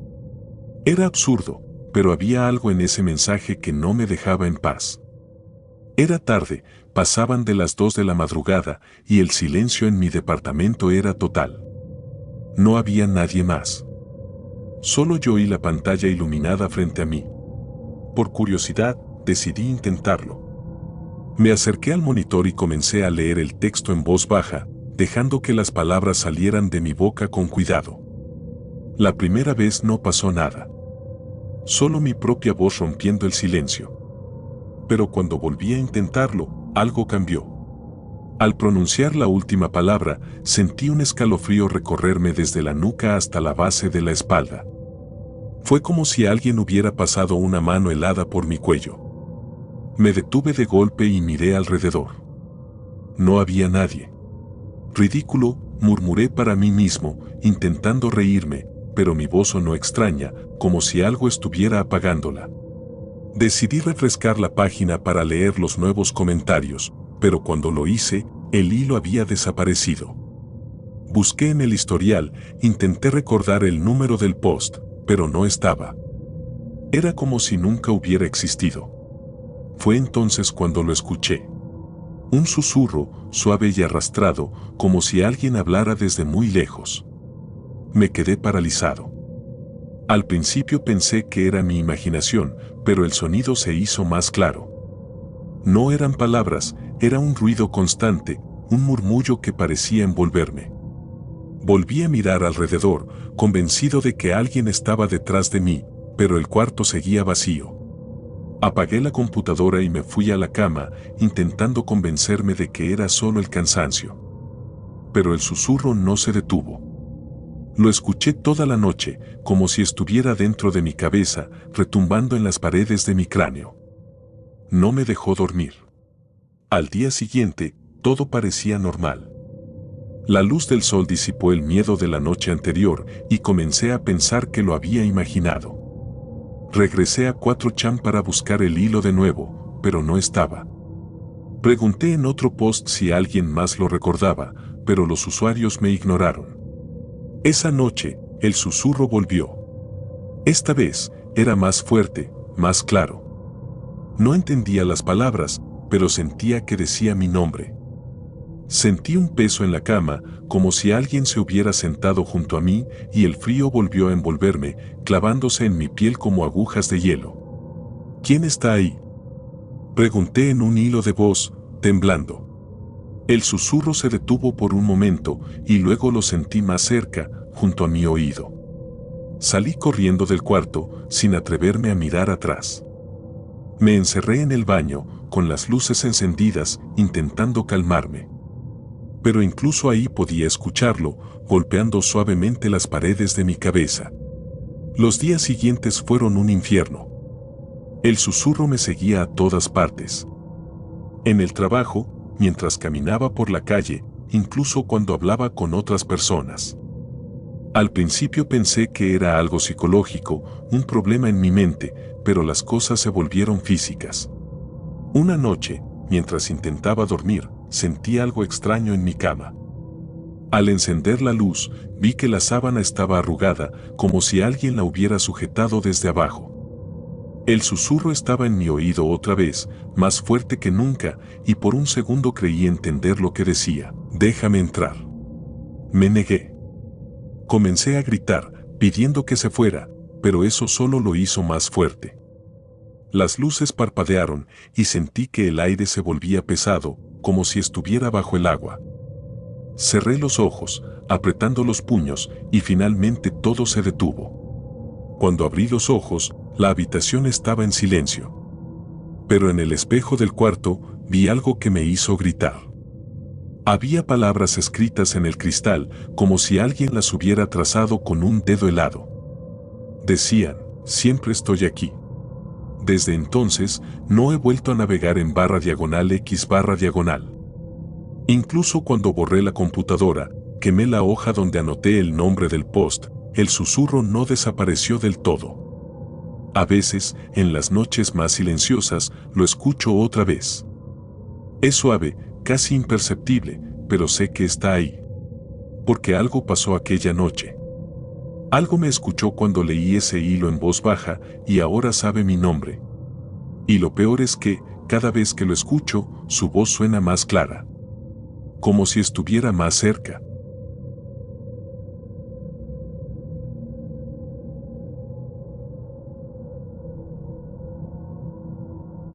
Era absurdo, pero había algo en ese mensaje que no me dejaba en paz. Era tarde, pasaban de las 2 de la madrugada y el silencio en mi departamento era total. No había nadie más. Solo yo y la pantalla iluminada frente a mí. Por curiosidad, decidí intentarlo. Me acerqué al monitor y comencé a leer el texto en voz baja, dejando que las palabras salieran de mi boca con cuidado. La primera vez no pasó nada. Solo mi propia voz rompiendo el silencio. Pero cuando volví a intentarlo, algo cambió. Al pronunciar la última palabra, sentí un escalofrío recorrerme desde la nuca hasta la base de la espalda. Fue como si alguien hubiera pasado una mano helada por mi cuello. Me detuve de golpe y miré alrededor. No había nadie. Ridículo, murmuré para mí mismo, intentando reírme, pero mi voz sonó extraña, como si algo estuviera apagándola. Decidí refrescar la página para leer los nuevos comentarios, pero cuando lo hice, el hilo había desaparecido. Busqué en el historial, intenté recordar el número del post, pero no estaba. Era como si nunca hubiera existido. Fue entonces cuando lo escuché. Un susurro, suave y arrastrado, como si alguien hablara desde muy lejos. Me quedé paralizado. Al principio pensé que era mi imaginación, pero el sonido se hizo más claro. No eran palabras, era un ruido constante, un murmullo que parecía envolverme. Volví a mirar alrededor, convencido de que alguien estaba detrás de mí, pero el cuarto seguía vacío. Apagué la computadora y me fui a la cama, intentando convencerme de que era solo el cansancio. Pero el susurro no se detuvo. Lo escuché toda la noche, como si estuviera dentro de mi cabeza, retumbando en las paredes de mi cráneo. No me dejó dormir. Al día siguiente, todo parecía normal. La luz del sol disipó el miedo de la noche anterior y comencé a pensar que lo había imaginado. Regresé a 4chan para buscar el hilo de nuevo, pero no estaba. Pregunté en otro post si alguien más lo recordaba, pero los usuarios me ignoraron. Esa noche, el susurro volvió. Esta vez, era más fuerte, más claro. No entendía las palabras, pero sentía que decía mi nombre. Sentí un peso en la cama, como si alguien se hubiera sentado junto a mí, y el frío volvió a envolverme, clavándose en mi piel como agujas de hielo. ¿Quién está ahí?, pregunté en un hilo de voz, temblando. El susurro se detuvo por un momento, y luego lo sentí más cerca, junto a mi oído. Salí corriendo del cuarto, sin atreverme a mirar atrás. Me encerré en el baño, con las luces encendidas, intentando calmarme. Pero incluso ahí podía escucharlo, golpeando suavemente las paredes de mi cabeza. Los días siguientes fueron un infierno. El susurro me seguía a todas partes. En el trabajo, mientras caminaba por la calle, incluso cuando hablaba con otras personas. Al principio pensé que era algo psicológico, un problema en mi mente, pero las cosas se volvieron físicas. Una noche, mientras intentaba dormir, sentí algo extraño en mi cama. Al encender la luz, vi que la sábana estaba arrugada, como si alguien la hubiera sujetado desde abajo. El susurro estaba en mi oído otra vez, más fuerte que nunca, y por un segundo creí entender lo que decía: «Déjame entrar». Me negué. Comencé a gritar, pidiendo que se fuera, pero eso solo lo hizo más fuerte. Las luces parpadearon y sentí que el aire se volvía pesado, como si estuviera bajo el agua. Cerré los ojos, apretando los puños, y finalmente todo se detuvo. Cuando abrí los ojos, la habitación estaba en silencio. Pero en el espejo del cuarto vi algo que me hizo gritar. Había palabras escritas en el cristal, como si alguien las hubiera trazado con un dedo helado. Decían: «Siempre estoy aquí». Desde entonces, no he vuelto a navegar en /X/. Incluso cuando borré la computadora, quemé la hoja donde anoté el nombre del post, el susurro no desapareció del todo. A veces, en las noches más silenciosas, lo escucho otra vez. Es suave, casi imperceptible, pero sé que está ahí. Porque algo pasó aquella noche. Algo me escuchó cuando leí ese hilo en voz baja y ahora sabe mi nombre. Y lo peor es que, cada vez que lo escucho, su voz suena más clara. Como si estuviera más cerca.